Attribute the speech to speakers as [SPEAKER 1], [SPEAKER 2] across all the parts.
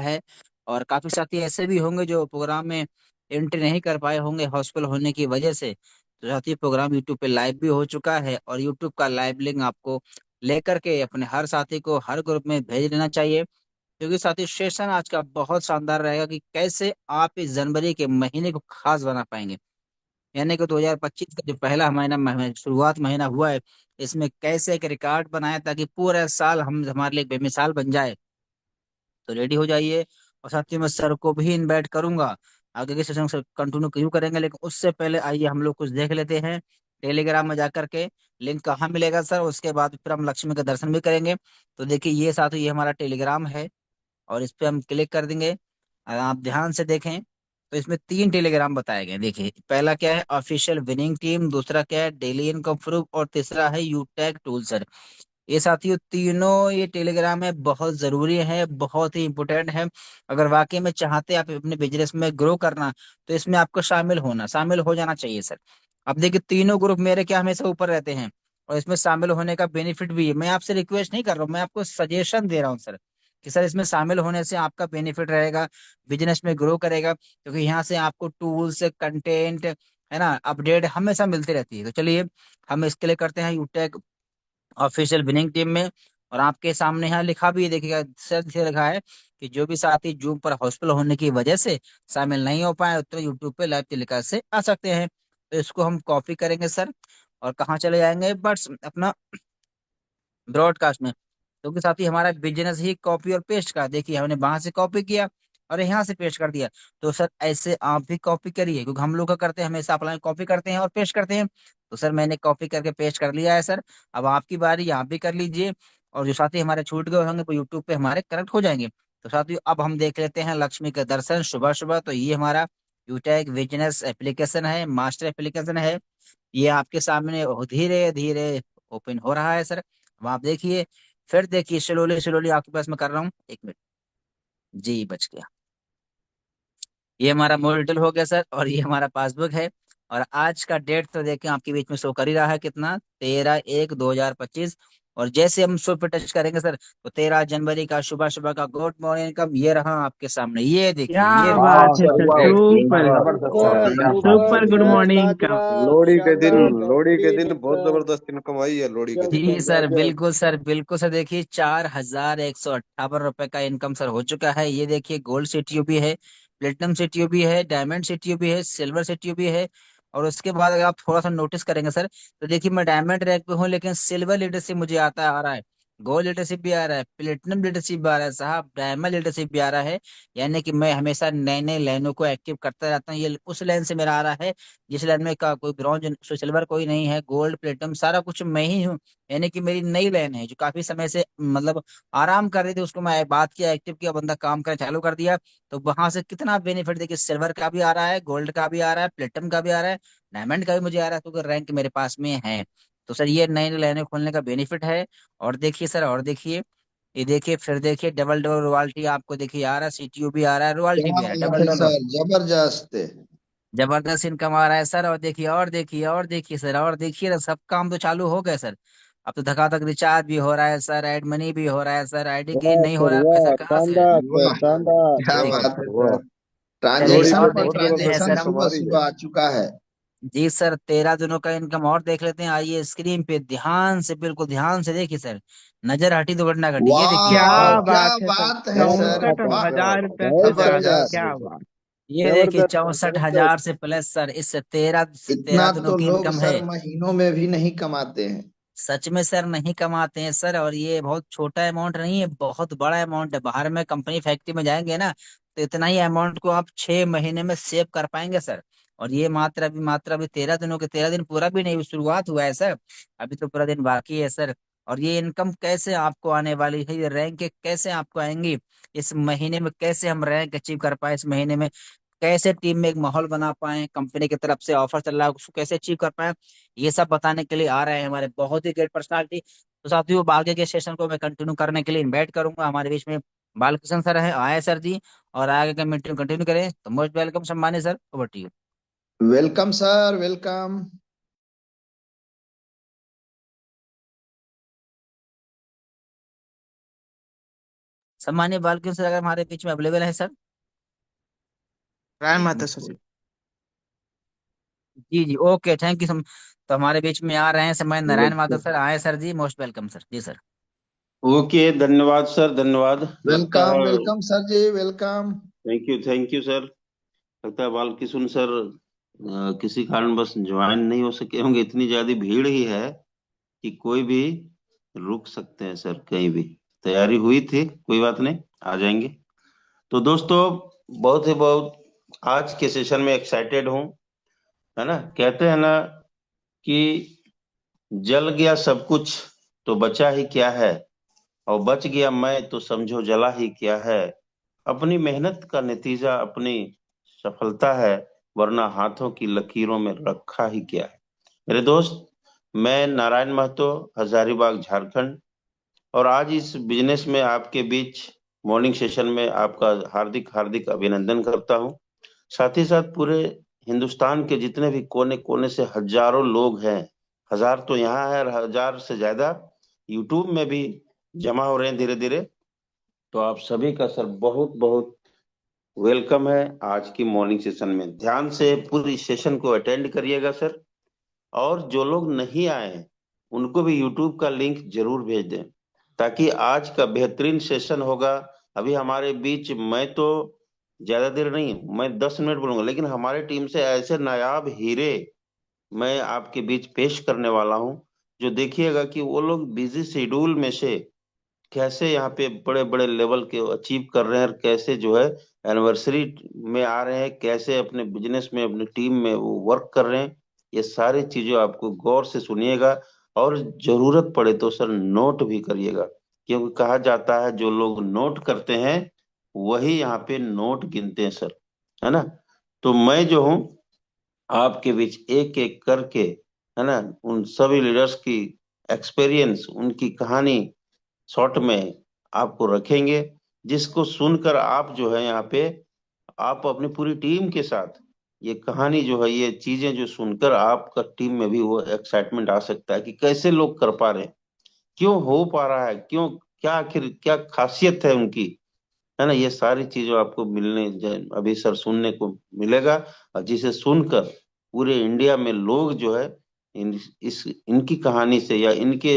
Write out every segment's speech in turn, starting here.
[SPEAKER 1] है। और काफी साथी ऐसे भी होंगे जो प्रोग्राम में एंट्री नहीं कर पाए होंगे हॉस्पिटल होने की वजह से। तो साथी प्रोग्राम यूट्यूब पे लाइव भी हो चुका है, और यूट्यूब का लाइव लिंक आपको लेकर के अपने हर साथी को हर ग्रुप में भेज देना चाहिए। क्योंकि साथी सेशन आज का बहुत शानदार रहेगा कि कैसे आप इस जनवरी के महीने को खास बना पाएंगे। यानी कि 2025 का जो पहला शुरुआत महीना हुआ है, इसमें कैसे एक रिकॉर्ड बनाए ताकि पूरा साल हम हमारे लिए बेमिसाल बन जाए। तो रेडी हो जाइए। और साथ ही मैं सर को भी इनवाइट करूंगा। आगे के सेशन से कंटिन्यू क्यों करेंगे, लेकिन उससे पहले आइए हम लोग कुछ देख लेते हैं टेलीग्राम में जाकर के। लिंक कहाँ मिलेगा सर? उसके बाद फिर हम लक्ष्मी का दर्शन भी करेंगे। तो देखिए ये साथ ये हमारा टेलीग्राम है, और इस पे हम क्लिक कर देंगे। आप ध्यान से देखें तो इसमें 3 टेलीग्राम बताए गए हैं। देखिए पहला क्या है, ऑफिशियल विनिंग टीम, दूसरा क्या है, डेली इनकम प्रूफ, और तीसरा है यूटैग टूल सर। ये साथियों तीनों ये टेलीग्राम है, बहुत जरूरी है, बहुत ही इंपोर्टेंट है। अगर वाकई में चाहते हैं आप अपने बिजनेस में ग्रो करना, तो इसमें आपको शामिल हो जाना चाहिए सर। अब देखिए तीनों ग्रुप मेरे क्या हमेशा ऊपर रहते हैं, और इसमें शामिल होने का बेनिफिट भी है। मैं आपसे रिक्वेस्ट नहीं कर रहा हूँ, मैं आपको सजेशन दे रहा हूँ सर, कि सर इसमें शामिल होने से आपका बेनिफिट रहेगा, बिजनेस में ग्रो करेगा। क्योंकि यहाँ से आपको टूल्स, कंटेंट, है ना, अपडेट हमेशा मिलती रहती है। तो चलिए हम इसके लिए करते हैं यूटेक ऑफिशियल विनिंग टीम में। और आपके सामने यहाँ लिखा भी है, देखिएगा सर से लिखा है कि जो भी साथी जूम पर हॉस्पिटल होने की वजह से शामिल नहीं हो पाए, तो यूट्यूब पे लाइव टेलीकास्ट से आ सकते हैं। तो इसको हम कॉपी करेंगे सर, और कहाँ चले जाएंगे, बट अपना ब्रॉडकास्ट में। क्योंकि साथी हमारा बिजनेस ही कॉपी और पेस्ट का, देखिए हमने वहां से कॉपी किया और यहाँ से पेस्ट कर दिया। तो सर ऐसे आप भी कॉपी करिए, क्योंकि हम लोग का करते हैं हमेशा अपना कॉपी करते हैं और पेस्ट करते हैं। तो सर मैंने कॉपी करके पेस्ट कर लिया है सर। अब आपकी बारी, आप भी कर लीजिए। और जो साथी हमारे छूट गए होंगे वो यूट्यूब पे हमारे कनेक्ट हो जाएंगे। तो साथियों अब हम देख लेते हैं लक्ष्मी का दर्शन सुबह सुबह। तो ये हमारा यूटैग बिजनेस एप्लीकेशन है, मास्टर एप्लीकेशन है। ये आपके सामने धीरे धीरे ओपन हो रहा है सर। अब आप देखिए, फिर देखिए स्लोली स्लोली आपके पास मैं कर रहा हूँ, 1 मिनट। जी बच गया। ये हमारा मॉनिटर हो गया सर, और ये हमारा पासबुक है। और आज का डेट तो देखें आपके बीच में शो कर ही रहा है, कितना, 13/1/2025। और जैसे हम शो पे टच करेंगे सर, तो 13 जनवरी का सुबह सुबह का गुड मॉर्निंग का ये रहा आपके सामने, ये देखिए, ये
[SPEAKER 2] क्या
[SPEAKER 1] देखिए।
[SPEAKER 2] बात
[SPEAKER 3] वाह
[SPEAKER 2] है
[SPEAKER 3] सर,
[SPEAKER 2] सर,
[SPEAKER 3] वाह,
[SPEAKER 2] सुपर
[SPEAKER 3] जबरदस्त सर,
[SPEAKER 4] सुपर
[SPEAKER 3] क्या बात है।
[SPEAKER 2] Super
[SPEAKER 4] super
[SPEAKER 2] good
[SPEAKER 4] sir,
[SPEAKER 2] morning का।
[SPEAKER 4] लाजवाब
[SPEAKER 3] लोहड़ी के दिन,
[SPEAKER 4] शानदार
[SPEAKER 3] लोहड़ी के दिन
[SPEAKER 4] बेहतरीन
[SPEAKER 3] बहुत जबरदस्त इनकम आई है लोहड़ी के दिन।
[SPEAKER 1] जी
[SPEAKER 4] गजब
[SPEAKER 1] सर
[SPEAKER 4] गजब।
[SPEAKER 1] बिल्कुल सर, बिल्कुल सर। देखिए 4158 रुपए का इनकम सर हो चुका है। ये देखिए गोल्ड सीटीओ भी है, प्लेटिनम सीटीओ भी है, डायमंड सीटीओ भी है, सिल्वर सीटीओ भी है। और उसके बाद अगर आप थोड़ा सा नोटिस करेंगे सर, तो देखिए मैं डायमंड रैंक पे हूँ, लेकिन सिल्वर लीडरशिप मुझे आता आ रहा है, गोल्ड लीडरशिप भी आ रहा है, प्लेटिनम लीडरशिप भी आ रहा है साहब, डायमंड लीडरशिप भी आ रहा है। यानी कि मैं हमेशा नए नए लाइनों को एक्टिव करता रहता हूँ। ये उस लाइन से मेरा आ रहा है जिस लाइन में का कोई ब्रॉन्ज सिल्वर कोई नहीं है, गोल्ड प्लेटिनम सारा कुछ मैं ही हूँ। यानी कि मेरी नई लाइन है जो काफी समय से मतलब आराम कर रही थी, उसको मैं बात किया, एक्टिव किया, बंदा काम करना चालू कर दिया। तो वहां से कितना बेनिफिट देखिए, सिल्वर का भी आ रहा है, गोल्ड का भी आ रहा है, प्लेटिनम का भी आ रहा है, डायमंड का भी मुझे आ रहा है, क्योंकि रैंक मेरे पास में है। तो सर ये नई नई लाइनें खोलने का बेनिफिट है। और देखिए सर, और देखिए, ये देखिए, फिर देखिए डबल डबल रॉयल्टी आपको देखिए आ रहा है, सीटीयू भी आ रहा है, रॉयल्टी
[SPEAKER 4] क्या
[SPEAKER 1] भी आ रहा है,
[SPEAKER 4] बात
[SPEAKER 1] डबल
[SPEAKER 4] है
[SPEAKER 1] डबल।
[SPEAKER 4] सर, जबरदस्त।
[SPEAKER 1] जबरदस्त इनकम आ रहा है सर। और देखिए और देखिए और देखिए सर, और देखिए ना, सब काम तो चालू हो गए सर। अब तो धकाधक रिचार्ज भी हो रहा है सर, ऐड मनी भी हो रहा है सर, आईडी गेन
[SPEAKER 5] वाह
[SPEAKER 1] नहीं हो
[SPEAKER 5] सर
[SPEAKER 1] रहा है, पैसा
[SPEAKER 5] वाह,
[SPEAKER 1] कहाँ से
[SPEAKER 5] शानदार
[SPEAKER 1] आएगा?
[SPEAKER 5] सर,
[SPEAKER 4] वाह,
[SPEAKER 5] शानदार।
[SPEAKER 4] क्या
[SPEAKER 1] देखिए,
[SPEAKER 4] बात है
[SPEAKER 3] जबरदस्त,
[SPEAKER 4] सर।
[SPEAKER 3] वाह।
[SPEAKER 1] चलिए
[SPEAKER 3] लोहड़ी
[SPEAKER 1] और
[SPEAKER 3] पे
[SPEAKER 4] ट्रांजैक्शन पर
[SPEAKER 3] बहुत
[SPEAKER 1] देख लेते हैं
[SPEAKER 3] जबरदस्त
[SPEAKER 1] सर
[SPEAKER 4] ट्रांजैक्शन
[SPEAKER 1] हम।
[SPEAKER 3] इनकम आ
[SPEAKER 4] सुबह
[SPEAKER 3] रही है।
[SPEAKER 4] सुबह आ चुका है।
[SPEAKER 1] जी सर 13 दिनों का इनकम और देख लेते हैं, आइए स्क्रीन पे ध्यान से, बिल्कुल ध्यान से देखिए सर, नजर हटी तो घटना घटी, ये देखिए,
[SPEAKER 4] वाह,
[SPEAKER 2] क्या
[SPEAKER 4] क्या
[SPEAKER 2] बात है सर,
[SPEAKER 4] बात है
[SPEAKER 5] क्या
[SPEAKER 4] सर,
[SPEAKER 5] बात
[SPEAKER 2] चौसठ
[SPEAKER 5] है,
[SPEAKER 4] वाह,
[SPEAKER 2] हजार रुपये
[SPEAKER 5] बहुत
[SPEAKER 2] से ज्यादा,
[SPEAKER 5] बढ़िया।
[SPEAKER 4] जबरदस्त।
[SPEAKER 2] क्या बात।
[SPEAKER 1] ये देखिए
[SPEAKER 5] जबरदस्त सर,
[SPEAKER 1] 64,000
[SPEAKER 5] जबरदस्त।
[SPEAKER 1] से प्लस सर, इससे तेरह तेरह
[SPEAKER 4] इतना
[SPEAKER 1] दिनों
[SPEAKER 4] तो
[SPEAKER 1] की
[SPEAKER 4] लोग
[SPEAKER 1] इनकम है।
[SPEAKER 4] सर महीनों में भी नहीं कमाते हैं।
[SPEAKER 1] सच में सर नहीं कमाते हैं सर, और ये बहुत छोटा अमाउंट नहीं है, बहुत बड़ा अमाउंट है। बाहर में कंपनी फैक्ट्री में जाएंगे ना, तो इतना ही अमाउंट को आप 6 महीने में सेव कर पाएंगे सर। और ये मात्र अभी 13 दिनों के, 13 दिन पूरा भी नहीं शुरुआत हुआ है सर, अभी तो पूरा दिन बाकी है सर। और ये इनकम कैसे आपको आने वाली है, ये रैंक कैसे आपको आएंगी इस महीने में, कैसे हम रैंक अचीव कर पाए इस महीने में, कैसे टीम में एक माहौल बना पाए, कंपनी की तरफ से ऑफर चल रहा है उसको कैसे अचीव कर पाए, ये सब बताने के लिए आ रहे हैं हमारे बहुत ही ग्रेट पर्सनालिटी। तो साथियों आगे के सेशन को मैं कंटिन्यू करने के लिए इनवाइट करूंगा। हमारे बीच में बालकृष्ण सर है, आए सर जी, और आगे का मीटिंग कंटिन्यू करें। तो मोस्ट वेलकम सम्मानित sir, over to you.
[SPEAKER 4] Welcome sir, welcome.
[SPEAKER 1] सम्मानीय बालकिन सर अगर हमारे बीच में अवेलेबल है सर।
[SPEAKER 2] नारायण महतो सर जी।
[SPEAKER 1] जी जी, ओके, थैंक यू सर। तो हमारे बीच में आ रहे हैं सम्मानित नारायण माधव सर, आए sir ji, most welcome sir, जी सर।
[SPEAKER 5] ओके, धन्यवाद सर, धन्यवाद। लगता
[SPEAKER 4] वेलकम
[SPEAKER 5] है
[SPEAKER 4] welcome sir ji, welcome.
[SPEAKER 5] Thank you sir. लगता है बालकिशुन सर किसी कारणवश ज्वाइन नहीं हो सके होंगे, इतनी ज्यादा भीड़ ही है कि कोई भी रुक सकते हैं सर, कहीं भी। तैयारी हुई थी, कोई बात नहीं, आ जाएंगे। तो दोस्तों, बहुत ही बहुत आज के सेशन में एक्साइटेड हूँ, है ना। कहते हैं ना कि जल गया सब कुछ तो बचा ही क्या है, और बच गया मैं तो समझो जला ही क्या है। अपनी मेहनत का नतीजा अपनी सफलता है, वरना हाथों की लकीरों में रखा ही क्या है। मेरे दोस्त, मैं नारायण महतो, हजारीबाग, झारखंड। और आज इस बिजनेस में आपके बीच मॉर्निंग सेशन में आपका हार्दिक हार्दिक अभिनंदन करता हूं। साथ ही साथ पूरे हिंदुस्तान के जितने भी कोने कोने से हजारों लोग हैं, हजार तो यहाँ है और हजार से ज्यादा यूट्यूब में भी जमा हो रहे हैं धीरे धीरे। तो आप सभी का सर बहुत बहुत वेलकम है आज की मॉर्निंग सेशन में। ध्यान से पूरी सेशन को अटेंड करिएगा सर। और जो लोग नहीं आए हैं उनको भी यूट्यूब का लिंक जरूर भेज दें, ताकि आज का बेहतरीन सेशन होगा। अभी हमारे बीच, मैं तो ज्यादा देर नहीं, मैं 10 मिनट बोलूंगा, लेकिन हमारे टीम से ऐसे नायाब हीरे मैं आपके बीच पेश करने वाला हूं, जो देखिएगा कि वो लोग बिजी शेड्यूल में से कैसे यहाँ पे बड़े बड़े लेवल के अचीव कर रहे हैं, और कैसे जो है एनिवर्सरी में आ रहे हैं, कैसे अपने बिजनेस में अपनी टीम में वो वर्क कर रहे हैं। ये सारी चीजें आपको गौर से सुनिएगा, और जरूरत पड़े तो सर नोट भी करिएगा, क्योंकि कहा जाता है जो लोग नोट करते हैं वही यहाँ पे नोट गिनते हैं सर, है ना। तो मैं जो हूँ आपके बीच एक एक करके, है ना, उन सभी लीडर्स की एक्सपीरियंस, उनकी कहानी शॉर्ट में आपको रखेंगे, जिसको सुनकर आप जो है यहाँ पे, आप अपनी पूरी टीम के साथ ये कहानी जो है, ये चीजें जो सुनकर आपका टीम में भी वो एक्साइटमेंट आ सकता है कि कैसे लोग कर पा रहे हैं, क्यों हो पा रहा है, क्यों, क्या आखिर क्या खासियत है उनकी, है ना। ये सारी चीजों आपको अभी सर सुनने को मिलेगा, और जिसे सुनकर पूरे इंडिया में लोग जो है इनकी कहानी से या इनके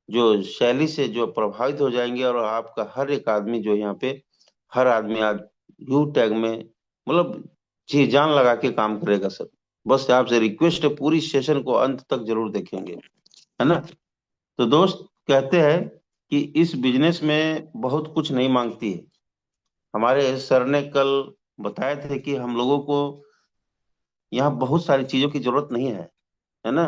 [SPEAKER 5] जो शैली से जो प्रभावित हो जाएंगे, और आपका हर एक आदमी जो यहाँ पे, हर आदमी आज यू टैग में मतलब जी जान लगा के काम करेगा सर। बस आपसे रिक्वेस्ट है, पूरी सेशन को अंत तक जरूर देखेंगे, है ना। तो दोस्त, कहते हैं कि इस बिजनेस में बहुत कुछ नहीं मांगती है। हमारे सर ने कल बताए थे कि हम लोगों को यहाँ बहुत सारी चीजों की जरूरत नहीं है ना।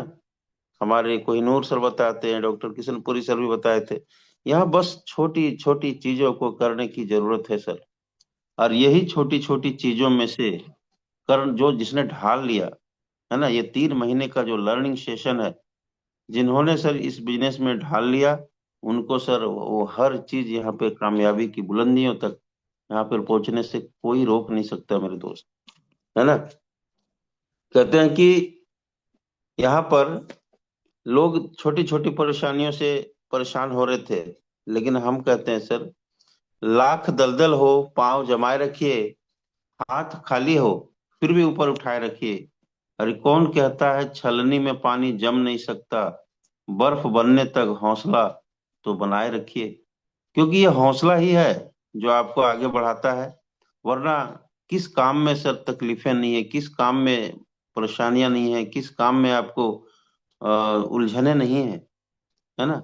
[SPEAKER 5] हमारे कोहिनूर सर बताते हैं, डॉक्टर किशनपुरी सर भी बताए थे, यहाँ बस छोटी छोटी चीजों को करने की जरूरत है सर। और यही छोटी छोटी चीजों में से करण जो जिसने ढाल लिया, है ना, ये 3 महीने का जो लर्निंग सेशन है, जिन्होंने सर इस बिजनेस में ढाल लिया, उनको सर वो हर चीज यहाँ पे कामयाबी की बुलंदियों तक यहाँ पर पहुंचने से कोई रोक नहीं सकता मेरे दोस्त, है ना। कहते हैं कि यहाँ पर लोग छोटी छोटी परेशानियों से परेशान हो रहे थे, लेकिन हम कहते हैं सर, लाख दलदल हो पांव जमाए रखिए, हाथ खाली हो फिर भी ऊपर उठाए रखिए। अरे कौन कहता है छलनी में पानी जम नहीं सकता, बर्फ बनने तक हौसला तो बनाए रखिए। क्योंकि ये हौसला ही है जो आपको आगे बढ़ाता है, वरना किस काम में सर तकलीफें नहीं है, किस काम में परेशानियां नहीं है, किस काम में आपको उलझने नहीं है, है ना।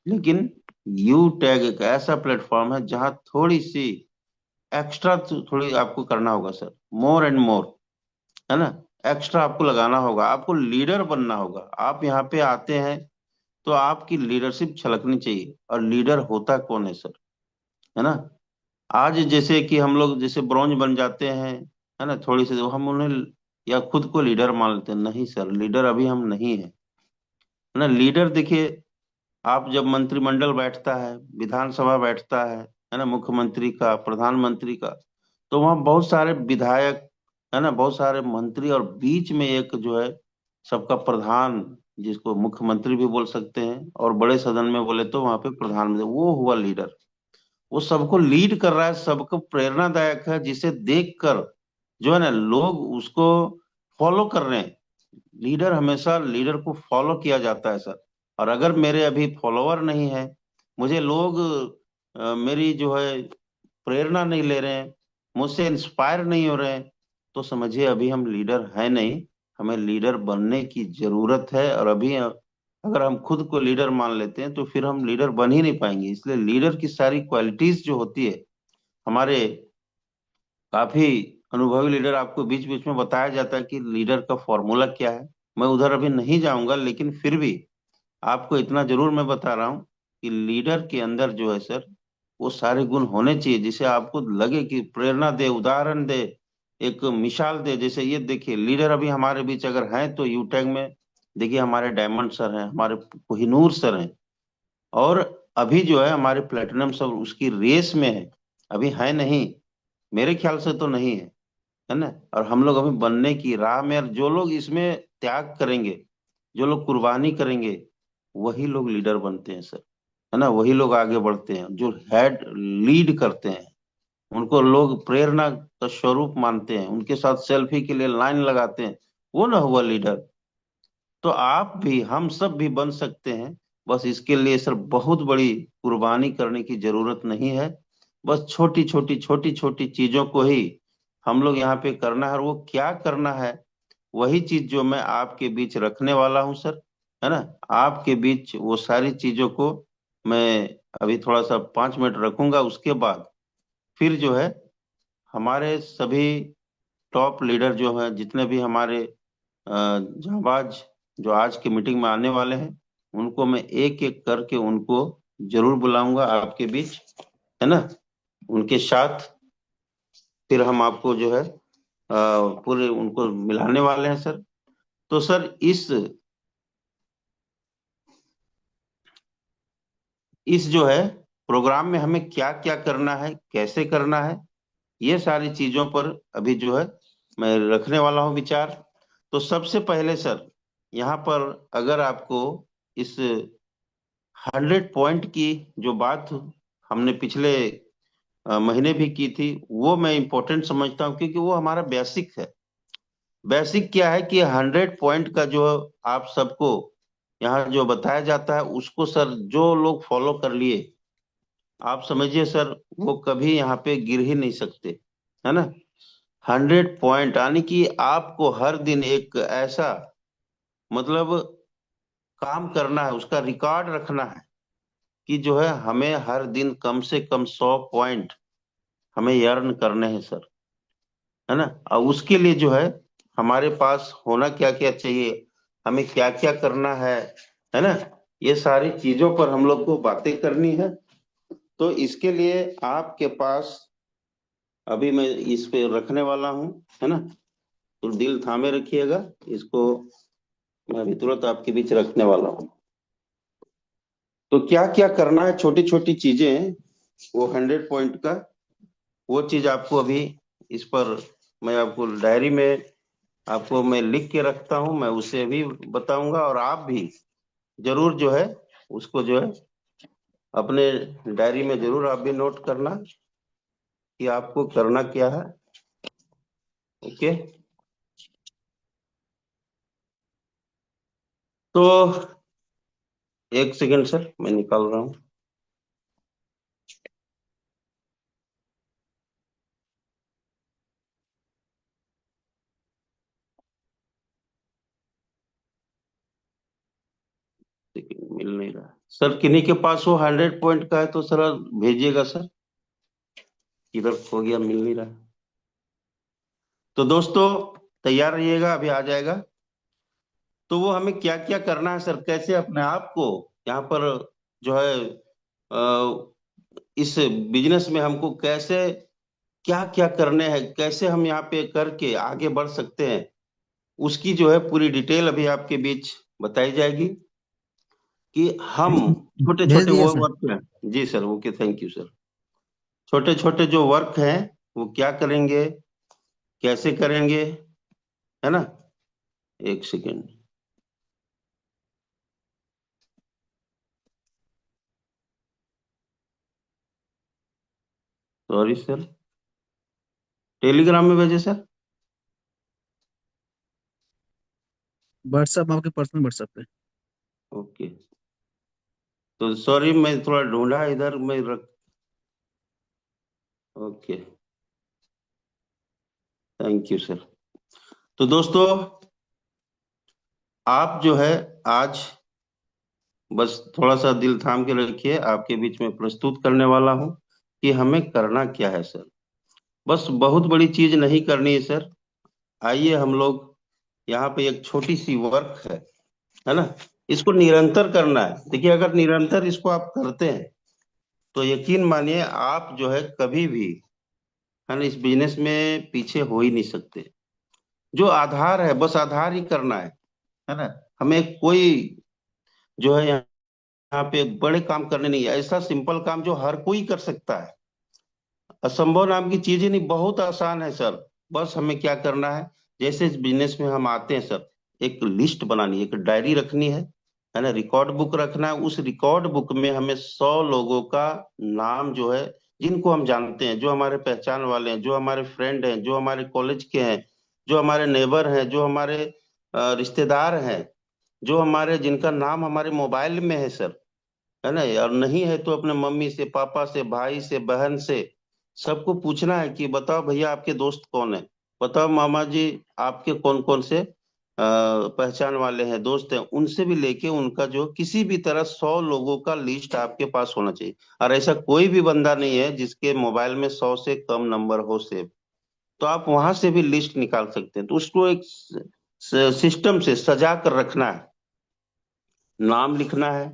[SPEAKER 5] लेकिन यू टैग एक ऐसा प्लेटफॉर्म है जहां थोड़ी सी एक्स्ट्रा थोड़ी आपको करना होगा सर, मोर एंड मोर, है ना। एक्स्ट्रा आपको लगाना होगा, आपको लीडर बनना होगा। आप यहाँ पे आते हैं तो आपकी लीडरशिप छलकनी चाहिए, और लीडर होता कौन है सर, है ना। आज जैसे कि हम लोग जैसे ब्रॉन्ज बन जाते हैं, है ना, थोड़ी सी हम उन्हें या खुद को लीडर मान लेते हैं, नहीं सर, लीडर अभी हम नहीं है, है ना। लीडर देखिए, आप जब मंत्रिमंडल बैठता है, विधानसभा बैठता है ना, मुख्यमंत्री का, प्रधानमंत्री का, तो वहाँ बहुत सारे विधायक, है ना, बहुत सारे मंत्री, और बीच में एक जो है सबका प्रधान, जिसको मुख्यमंत्री भी बोल सकते हैं, और बड़े सदन में बोले तो वहां पे प्रधानमंत्री, वो हुआ लीडर। वो सबको लीड कर रहा है, सबको प्रेरणादायक है, जिसे देखकर जो है ना लोग उसको फॉलो कर रहे हैं। लीडर हमेशा लीडर को फॉलो किया जाता है सर। और अगर मेरे अभी फॉलोवर नहीं है, मुझे लोग मेरी जो है प्रेरणा नहीं ले रहे हैं, मुझसे इंस्पायर नहीं हो रहे हैं, तो समझिए अभी हम लीडर हैं नहीं। हमें लीडर बनने की जरूरत है। और अभी अगर हम खुद को लीडर मान लेते हैं तो फिर हम लीडर बन ही नहीं पाएंगे। इसलिए लीडर की सारी क्वालिटीज जो होती है, हमारे काफी अनुभवी लीडर, आपको बीच बीच में बताया जाता है कि लीडर का फॉर्मूला क्या है। मैं उधर अभी नहीं जाऊंगा, लेकिन फिर भी आपको इतना जरूर मैं बता रहा हूँ कि लीडर के अंदर जो है सर, वो सारे गुण होने चाहिए जिसे आपको लगे कि प्रेरणा दे, उदाहरण दे, एक मिसाल दे। जैसे ये देखिए, लीडर अभी हमारे बीच अगर हैं तो यूटैग में देखिए हमारे डायमंड सर हैं, हमारे कोहिनूर सर हैं। और अभी जो है हमारे प्लेटिनम सर उसकी रेस में है, अभी है नहीं, मेरे ख्याल से तो नहीं है ना। और हम लोग अभी बनने की राह में, और जो लोग इसमें त्याग करेंगे, जो लोग कुर्बानी करेंगे, वही लोग लीडर बनते हैं सर, है ना। वही लोग आगे बढ़ते हैं, जो हेड लीड करते हैं, उनको लोग प्रेरणा का स्वरूप मानते हैं, उनके साथ सेल्फी के लिए लाइन लगाते हैं, वो ना हुआ लीडर। तो आप भी, हम सब भी बन सकते हैं। बस इसके लिए सर बहुत बड़ी कुर्बानी करने की जरूरत नहीं है। बस छोटी छोटी चीजों को ही हम लोग यहाँ पे करना है। और वो क्या करना है, वही चीज जो मैं आपके बीच रखने वाला हूँ सर, है ना। आपके बीच वो सारी चीजों को मैं अभी थोड़ा सा 5 मिनट रखूंगा। उसके बाद फिर जो है हमारे सभी टॉप लीडर जो हैं, जितने भी हमारे जांबाज जो आज की मीटिंग में आने वाले हैं, उनको मैं एक एक करके उनको जरूर बुलाऊंगा आपके बीच, है ना। उनके साथ फिर हम आपको जो है पूरे उनको मिलाने वाले हैं सर। तो सर इस जो है प्रोग्राम में हमें क्या क्या करना है, कैसे करना है, ये सारी चीजों पर अभी जो है मैं रखने वाला हूँ विचार। तो सबसे पहले सर, यहाँ पर अगर आपको इस 100 पॉइंट की जो बात हमने पिछले महीने भी की थी, वो मैं इम्पोर्टेंट समझता हूँ, क्योंकि वो हमारा बेसिक है। बेसिक क्या है कि 100 पॉइंट का जो आप सबको यहाँ जो बताया जाता है, उसको सर जो लोग फॉलो कर लिए, आप समझिए सर वो कभी यहाँ पे गिर ही नहीं सकते, है ना। 100 पॉइंट यानी कि आपको हर दिन एक ऐसा, मतलब काम करना है, उसका रिकॉर्ड रखना है कि जो है हमें हर दिन कम से कम 100 पॉइंट हमें अर्न करने हैं सर, है ना। और उसके लिए जो है हमारे पास होना क्या क्या चाहिए, हमें क्या क्या करना है ना, ये सारी चीजों पर हम लोग को बातें करनी है। तो इसके लिए आपके पास अभी मैं इस पे रखने वाला हूँ, है ना। तो दिल थामे रखिएगा इसको, मैं अभी तुरंत आपके बीच रखने वाला हूँ। तो क्या क्या करना है, छोटी छोटी चीजें, वो 100 पॉइंट का, वो चीज आपको अभी इस पर मैं आपको डायरी में आपको मैं लिख के रखता हूँ, मैं उसे भी बताऊंगा। और आप भी जरूर जो है उसको जो है अपने डायरी में जरूर आप भी नोट करना कि आपको करना क्या है। ओके। तो एक सेकंड सर, मैं निकाल रहा हूँ। लेकिन मिल नहीं रहा सर, किन्हीं के पास वो 100 पॉइंट का है तो सर भेजिएगा सर। किधर खो गया, मिल नहीं रहा। तो दोस्तों तैयार रहिएगा, अभी आ जाएगा। तो वो हमें क्या क्या करना है सर, कैसे अपने आप को यहाँ पर जो है इस बिजनेस में हमको कैसे क्या क्या करने हैं, कैसे हम यहाँ पे करके आगे बढ़ सकते हैं, उसकी जो है पूरी डिटेल अभी आपके बीच बताई जाएगी कि हम छोटे
[SPEAKER 1] भेज
[SPEAKER 5] छोटे
[SPEAKER 1] दिया
[SPEAKER 5] वो
[SPEAKER 1] सर।
[SPEAKER 5] वर्क हैं। जी sir, okay, thank you sir. छोटे छोटे जो वर्क हैं वो क्या करेंगे, कैसे करेंगे, है ना। एक सेकेंड। सॉरी सर, टेलीग्राम में भेजे सर।
[SPEAKER 1] व्हाट्सएप, आपके पर्सनल व्हाट्सएप पे।
[SPEAKER 5] ओके, तो सॉरी, मैं थोड़ा ढूंढा इधर मैं रख। Okay, thank you sir. तो दोस्तों, आप जो है आज बस थोड़ा सा दिल थाम के रखिए, आपके बीच में प्रस्तुत करने वाला हूं कि हमें करना क्या है सर। बस बहुत बड़ी चीज नहीं करनी है सर। आइए हम लोग, यहाँ पे एक छोटी सी वर्क है ना, इसको निरंतर करना है। देखिए, अगर निरंतर इसको आप करते हैं तो यकीन मानिए आप जो है कभी भी, है ना, इस बिजनेस में पीछे हो ही नहीं सकते। जो आधार है, बस आधार ही करना है ना। हमें कोई जो है यहाँ पे बड़े काम करने नहीं है, ऐसा सिंपल काम जो हर कोई कर सकता है। असंभव नाम की चीज ही नहीं, बहुत आसान है सर। बस हमें क्या करना है, जैसे इस बिजनेस में हम आते हैं सर, एक लिस्ट बनानी है, एक डायरी रखनी है ना, रिकॉर्ड बुक रखना है। उस रिकॉर्ड बुक में हमें 100 लोगों का नाम जो है, जिनको हम जानते हैं, जो हमारे पहचान वाले हैं, जो हमारे फ्रेंड हैं, जो हमारे कॉलेज के हैं, जो हमारे नेबर हैं, जो हमारे रिश्तेदार हैं, जो हमारे, जिनका नाम हमारे मोबाइल में है सर, है ना। और नहीं है तो अपने मम्मी से, पापा से, भाई से, बहन से, सबको पूछना है कि बताओ भैया आपके दोस्त कौन है, बताओ मामा जी आपके कौन कौन से पहचान वाले हैं, दोस्त हैं। उनसे भी लेके उनका जो किसी भी तरह 100 लोगों का लिस्ट आपके पास होना चाहिए। और ऐसा कोई भी बंदा नहीं है जिसके मोबाइल में 100 से कम नंबर हो सेव, तो आप वहां से भी लिस्ट निकाल सकते हैं। तो उसको एक सिस्टम से सजा कर रखना है। नाम लिखना है,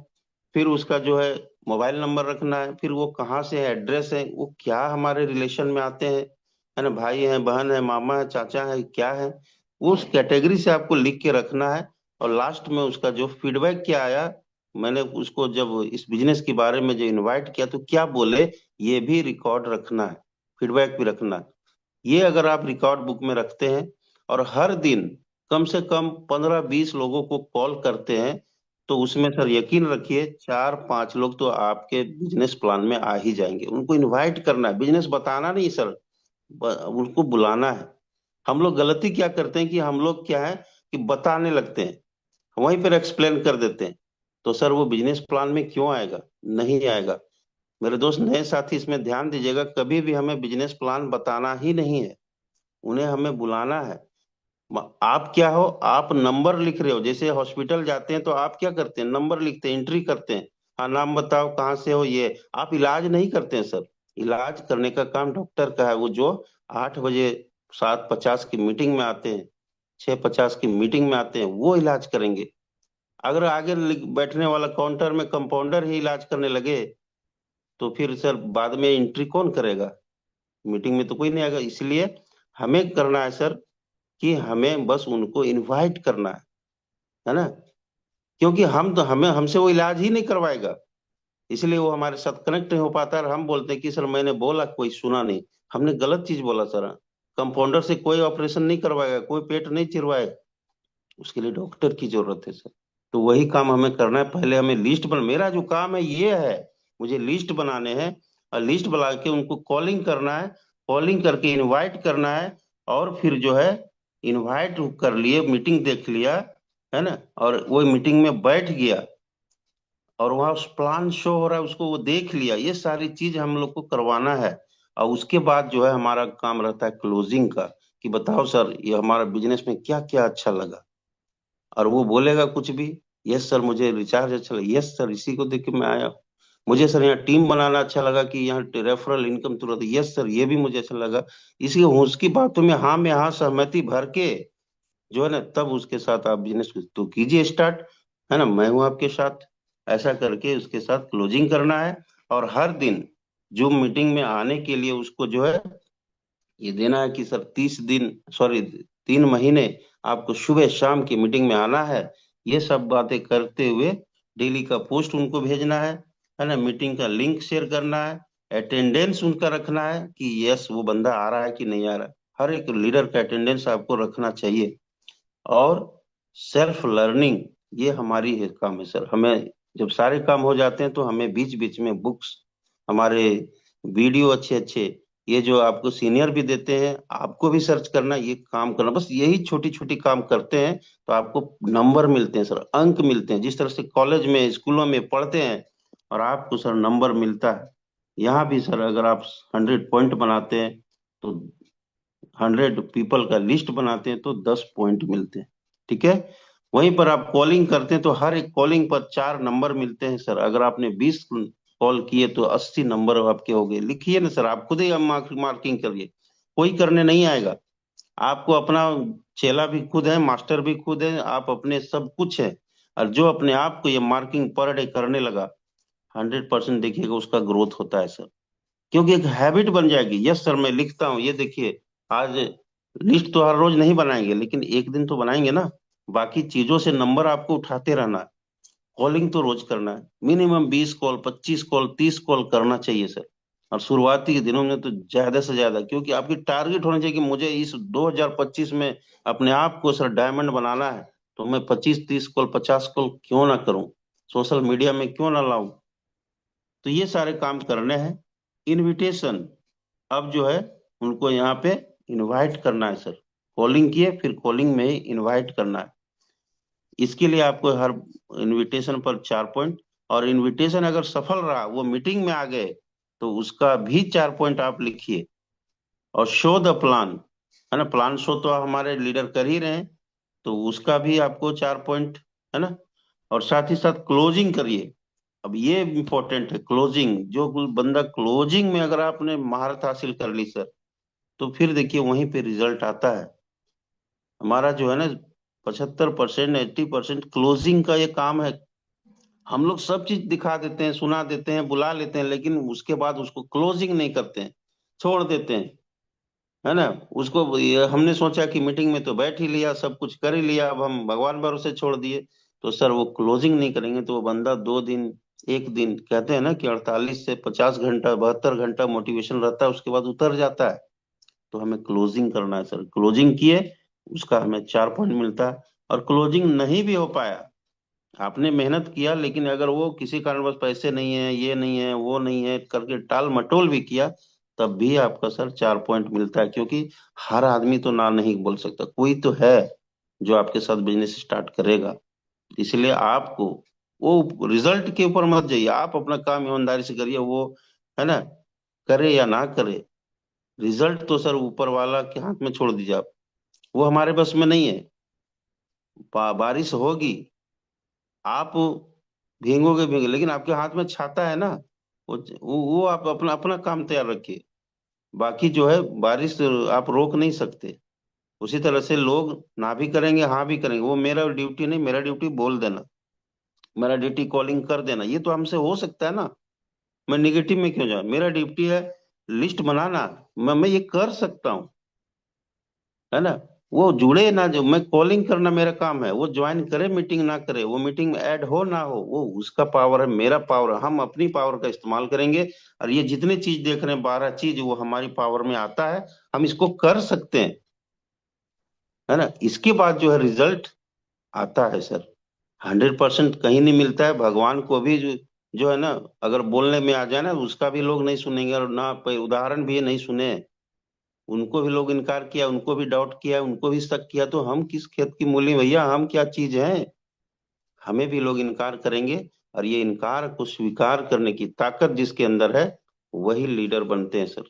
[SPEAKER 5] फिर उसका जो है मोबाइल नंबर रखना है, फिर वो कहाँ से है, एड्रेस है, वो क्या हमारे रिलेशन में आते हैं, है ना, भाई है, बहन है, मामा है, चाचा है, क्या है, वो उस कैटेगरी से आपको लिख के रखना है। और लास्ट में उसका जो फीडबैक क्या आया, मैंने उसको जब इस बिजनेस के बारे में जो इनवाइट किया तो क्या बोले, ये भी रिकॉर्ड रखना है, फीडबैक भी रखना है। ये अगर आप रिकॉर्ड बुक में रखते हैं और हर दिन कम से कम 15-20 लोगों को कॉल करते हैं, तो उसमें सर यकीन रखिए 4-5 लोग तो आपके बिजनेस प्लान में आ ही जाएंगे। उनको इनवाइट करना है, बिजनेस बताना नहीं सर, उनको बुलाना है। हम लोग गलती क्या करते हैं कि हम लोग क्या है कि बताने लगते हैं, वहीं पर एक्सप्लेन कर देते हैं। तो सर वो बिजनेस प्लान में क्यों आएगा, नहीं आएगा। मेरे दोस्त नए साथी इसमें ध्यान दीजिएगा, कभी भी हमें बिजनेस प्लान बताना ही नहीं है, उन्हें हमें बुलाना है। आप क्या हो, आप नंबर लिख रहे हो, जैसे हॉस्पिटल जाते हैं तो आप क्या करते हैं, नंबर लिखते हैं, एंट्री करते हैं। हाँ, नाम बताओ, कहाँ से हो, ये आप इलाज नहीं करते हैं सर। इलाज करने का काम डॉक्टर का है, वो जो 8 बजे 7:50 की मीटिंग में आते हैं, 6:50 की मीटिंग में आते हैं, वो इलाज करेंगे। अगर आगे बैठने वाला काउंटर में कंपाउंडर ही इलाज करने लगे, तो फिर सर बाद में एंट्री कौन करेगा, मीटिंग में तो कोई नहीं आएगा। इसलिए हमें करना है सर कि हमें बस उनको इनवाइट करना है ना, क्योंकि हम तो, हमें हमसे वो इलाज ही नहीं करवाएगा, इसलिए वो हमारे साथ कनेक्ट नहीं हो पाता। और हम बोलते हैं कि सर मैंने बोला, कोई सुना नहीं, हमने गलत चीज बोला सर। कंपाउंडर से कोई ऑपरेशन नहीं करवाएगा, कोई पेट नहीं चिरवाएगा, उसके लिए डॉक्टर की जरूरत है सर। तो वही काम हमें करना है। पहले हमें लिस्ट बन, मेरा जो काम है ये है, मुझे लिस्ट बनाने हैं, और लिस्ट बना के उनको कॉलिंग करना है, कॉलिंग करके इनवाइट करना है। और फिर जो है इनवाइट कर लिए, मीटिंग देख लिया, है ना, और वो मीटिंग में बैठ गया और वहां उस प्लान शो हो रहा है, उसको वो देख लिया, ये सारी चीज हम लोग को करवाना है। और उसके बाद जो है हमारा काम रहता है क्लोजिंग का, कि बताओ सर ये हमारा बिजनेस में क्या क्या अच्छा लगा। और वो बोलेगा कुछ भी, यस सर मुझे रिचार्ज अच्छा लगा, यस सर इसी को देख के मैं आया, मुझे सर यहाँ टीम बनाना अच्छा लगा कि यहाँ रेफरल इनकम तुरंत, यस सर ये भी मुझे अच्छा लगा। इसी उसकी बातों में हाँ में हाँ सहमति भर के जो है ना, तब उसके साथ आप बिजनेस तो कीजिए स्टार्ट, है ना, मैं हूँ आपके साथ। ऐसा करके उसके साथ क्लोजिंग करना है। और हर दिन जूम मीटिंग में आने के लिए उसको जो है ये देना है कि सर 30 दिन, सॉरी 3 महीने आपको सुबह शाम की मीटिंग में आना है। ये सब बातें करते हुए डेली का पोस्ट उनको भेजना है ना, मीटिंग का लिंक शेयर करना है, अटेंडेंस उनका रखना है कि यस वो बंदा आ रहा है कि नहीं आ रहा है। हर एक लीडर का अटेंडेंस आपको रखना चाहिए। और सेल्फ लर्निंग, ये हमारी है काम है सर। हमें जब सारे काम हो जाते हैं तो हमें बीच बीच में बुक्स, हमारे वीडियो अच्छे अच्छे ये जो आपको सीनियर भी देते हैं, आपको भी सर्च करना, ये काम करना, बस यही छोटी छोटी काम करते हैं तो आपको नंबर मिलते हैं सर, अंक मिलते हैं। जिस तरह से कॉलेज में स्कूलों में पढ़ते हैं और आपको सर नंबर मिलता है, यहाँ भी सर अगर आप 100 पॉइंट बनाते हैं तो 100 पीपल का लिस्ट बनाते हैं तो 10 पॉइंट मिलते हैं। ठीक है। वहीं पर आप कॉलिंग करते हैं तो हर एक कॉलिंग पर 4 नंबर मिलते हैं सर। अगर आपने 20 कॉल किए तो 80 नंबर आपके हो गए। लिखिए ना सर, आप खुद ही मार्किंग करिए, कोई करने नहीं आएगा। आपको अपना चेला भी खुद है, मास्टर भी खुद है, आप अपने सब कुछ है। और जो अपने आप को ये मार्किंग पर डे करने लगा, 100% देखिएगा उसका ग्रोथ होता है सर, क्योंकि एक हैबिट बन जाएगी। यस सर मैं लिखता हूँ, ये देखिए आज लिस्ट तो हर रोज नहीं बनाएंगे लेकिन एक दिन तो बनाएंगे ना। बाकी चीजों से नंबर आपको उठाते रहना है। कॉलिंग तो रोज करना है, मिनिमम 20 कॉल, 25 कॉल, 30 कॉल करना चाहिए सर। और शुरुआती के दिनों में तो ज्यादा से ज्यादा, क्योंकि आपकी टारगेट होना चाहिए कि मुझे इस 2025 में अपने आप को सर डायमंड बनाना है, तो मैं 25, 30 कॉल, 50 कॉल क्यों ना करूं, सोशल मीडिया में क्यों ना लाऊं। तो ये सारे काम करने हैं। इनविटेशन, अब जो है उनको यहाँ पे इनवाइट करना है सर। कॉलिंग किए फिर कॉलिंग में ही इनवाइट करना है। इसके लिए आपको हर इनविटेशन पर 4 पॉइंट, और इनविटेशन अगर सफल रहा, वो मीटिंग में आ गए, तो उसका भी 4 पॉइंट आप लिखिए। और शो द प्लान, है ना, प्लान शो तो हमारे लीडर कर ही रहे हैं, तो उसका भी आपको 4 पॉइंट, है ना। और साथ ही साथ क्लोजिंग करिए। अब ये इंपॉर्टेंट है, क्लोजिंग। जो कोई बंदा क्लोजिंग में अगर आपने महारत हासिल कर ली सर, तो फिर देखिए वहीं पे रिजल्ट आता है। हमारा जो है ना 75%, 80% क्लोजिंग का ये काम है। हम लोग सब चीज दिखा देते हैं, सुना देते हैं, बुला लेते हैं, लेकिन उसके बाद उसको क्लोजिंग नहीं करते हैं, छोड़ देते हैं, है ना। उसको हमने सोचा कि मीटिंग में तो बैठ ही लिया, सब कुछ कर ही लिया, अब हम भगवान भरोसे छोड़ दिए। तो सर वो क्लोजिंग नहीं करेंगे तो वो बंदा 2 दिन, एक दिन, कहते हैं ना कि 48 से 50 घंटा, 72 घंटा मोटिवेशन रहता है, उसके बाद उतर जाता है। तो हमें क्लोजिंग करना है सर। क्लोजिंग किए, उसका हमें 4 पॉइंट मिलता है। और क्लोजिंग नहीं भी हो पाया, आपने मेहनत किया, लेकिन अगर वो किसी कारणवश पैसे नहीं है, ये नहीं है, वो नहीं है करके टाल मटोल भी किया, तब भी आपका सर 4 पॉइंट मिलता है। क्योंकि हर आदमी तो ना नहीं बोल सकता, कोई तो है जो आपके साथ बिजनेस स्टार्ट करेगा। इसलिए आपको वो रिजल्ट के ऊपर मत जाइए, आप अपना काम ईमानदारी से करिए, वो, है ना, करे या ना करे, रिजल्ट तो सर ऊपर वाला के हाथ में छोड़ दीजिए आप, वो हमारे बस में नहीं है। बारिश होगी, आप भीगोगे भीगोगे, लेकिन आपके हाथ में छाता है ना, वो आप अपना अपना काम तैयार रखिए। बाकी जो है बारिश आप रोक नहीं सकते। उसी तरह से लोग ना भी करेंगे, हाँ भी करेंगे, वो मेरा ड्यूटी नहीं, मेरा ड्यूटी बोल देना, मेरा ड्यूटी कॉलिंग कर देना, ये तो हमसे हो सकता है ना। मैं निगेटिव में क्यों जाऊं, मेरा ड्यूटी है लिस्ट बनाना, मैं ये कर सकता हूँ, है ना। वो जुड़े ना, जो मैं कॉलिंग करना मेरा काम है, वो ज्वाइन करे मीटिंग ना करे, वो मीटिंग में ऐड हो ना हो, वो उसका पावर है, मेरा पावर है। हम अपनी पावर का इस्तेमाल करेंगे। और ये जितने चीज देख रहे हैं, 12 चीज, वो हमारी पावर में आता है, हम इसको कर सकते हैं, है ना। इसके बाद जो है रिजल्ट आता है सर। 100% कहीं नहीं मिलता है। भगवान को भी जो है ना, अगर बोलने में आ जाए ना, उसका भी लोग नहीं सुनेंगे। और ना उदाहरण भी ये नहीं सुने, उनको भी लोग इनकार किया, उनको भी डाउट किया, उनको भी शक किया, तो हम किस खेत की मूली भैया, हम क्या चीज हैं। हमें भी लोग इनकार करेंगे। और ये इनकार को स्वीकार करने की ताकत जिसके अंदर है, वही लीडर बनते हैं सर।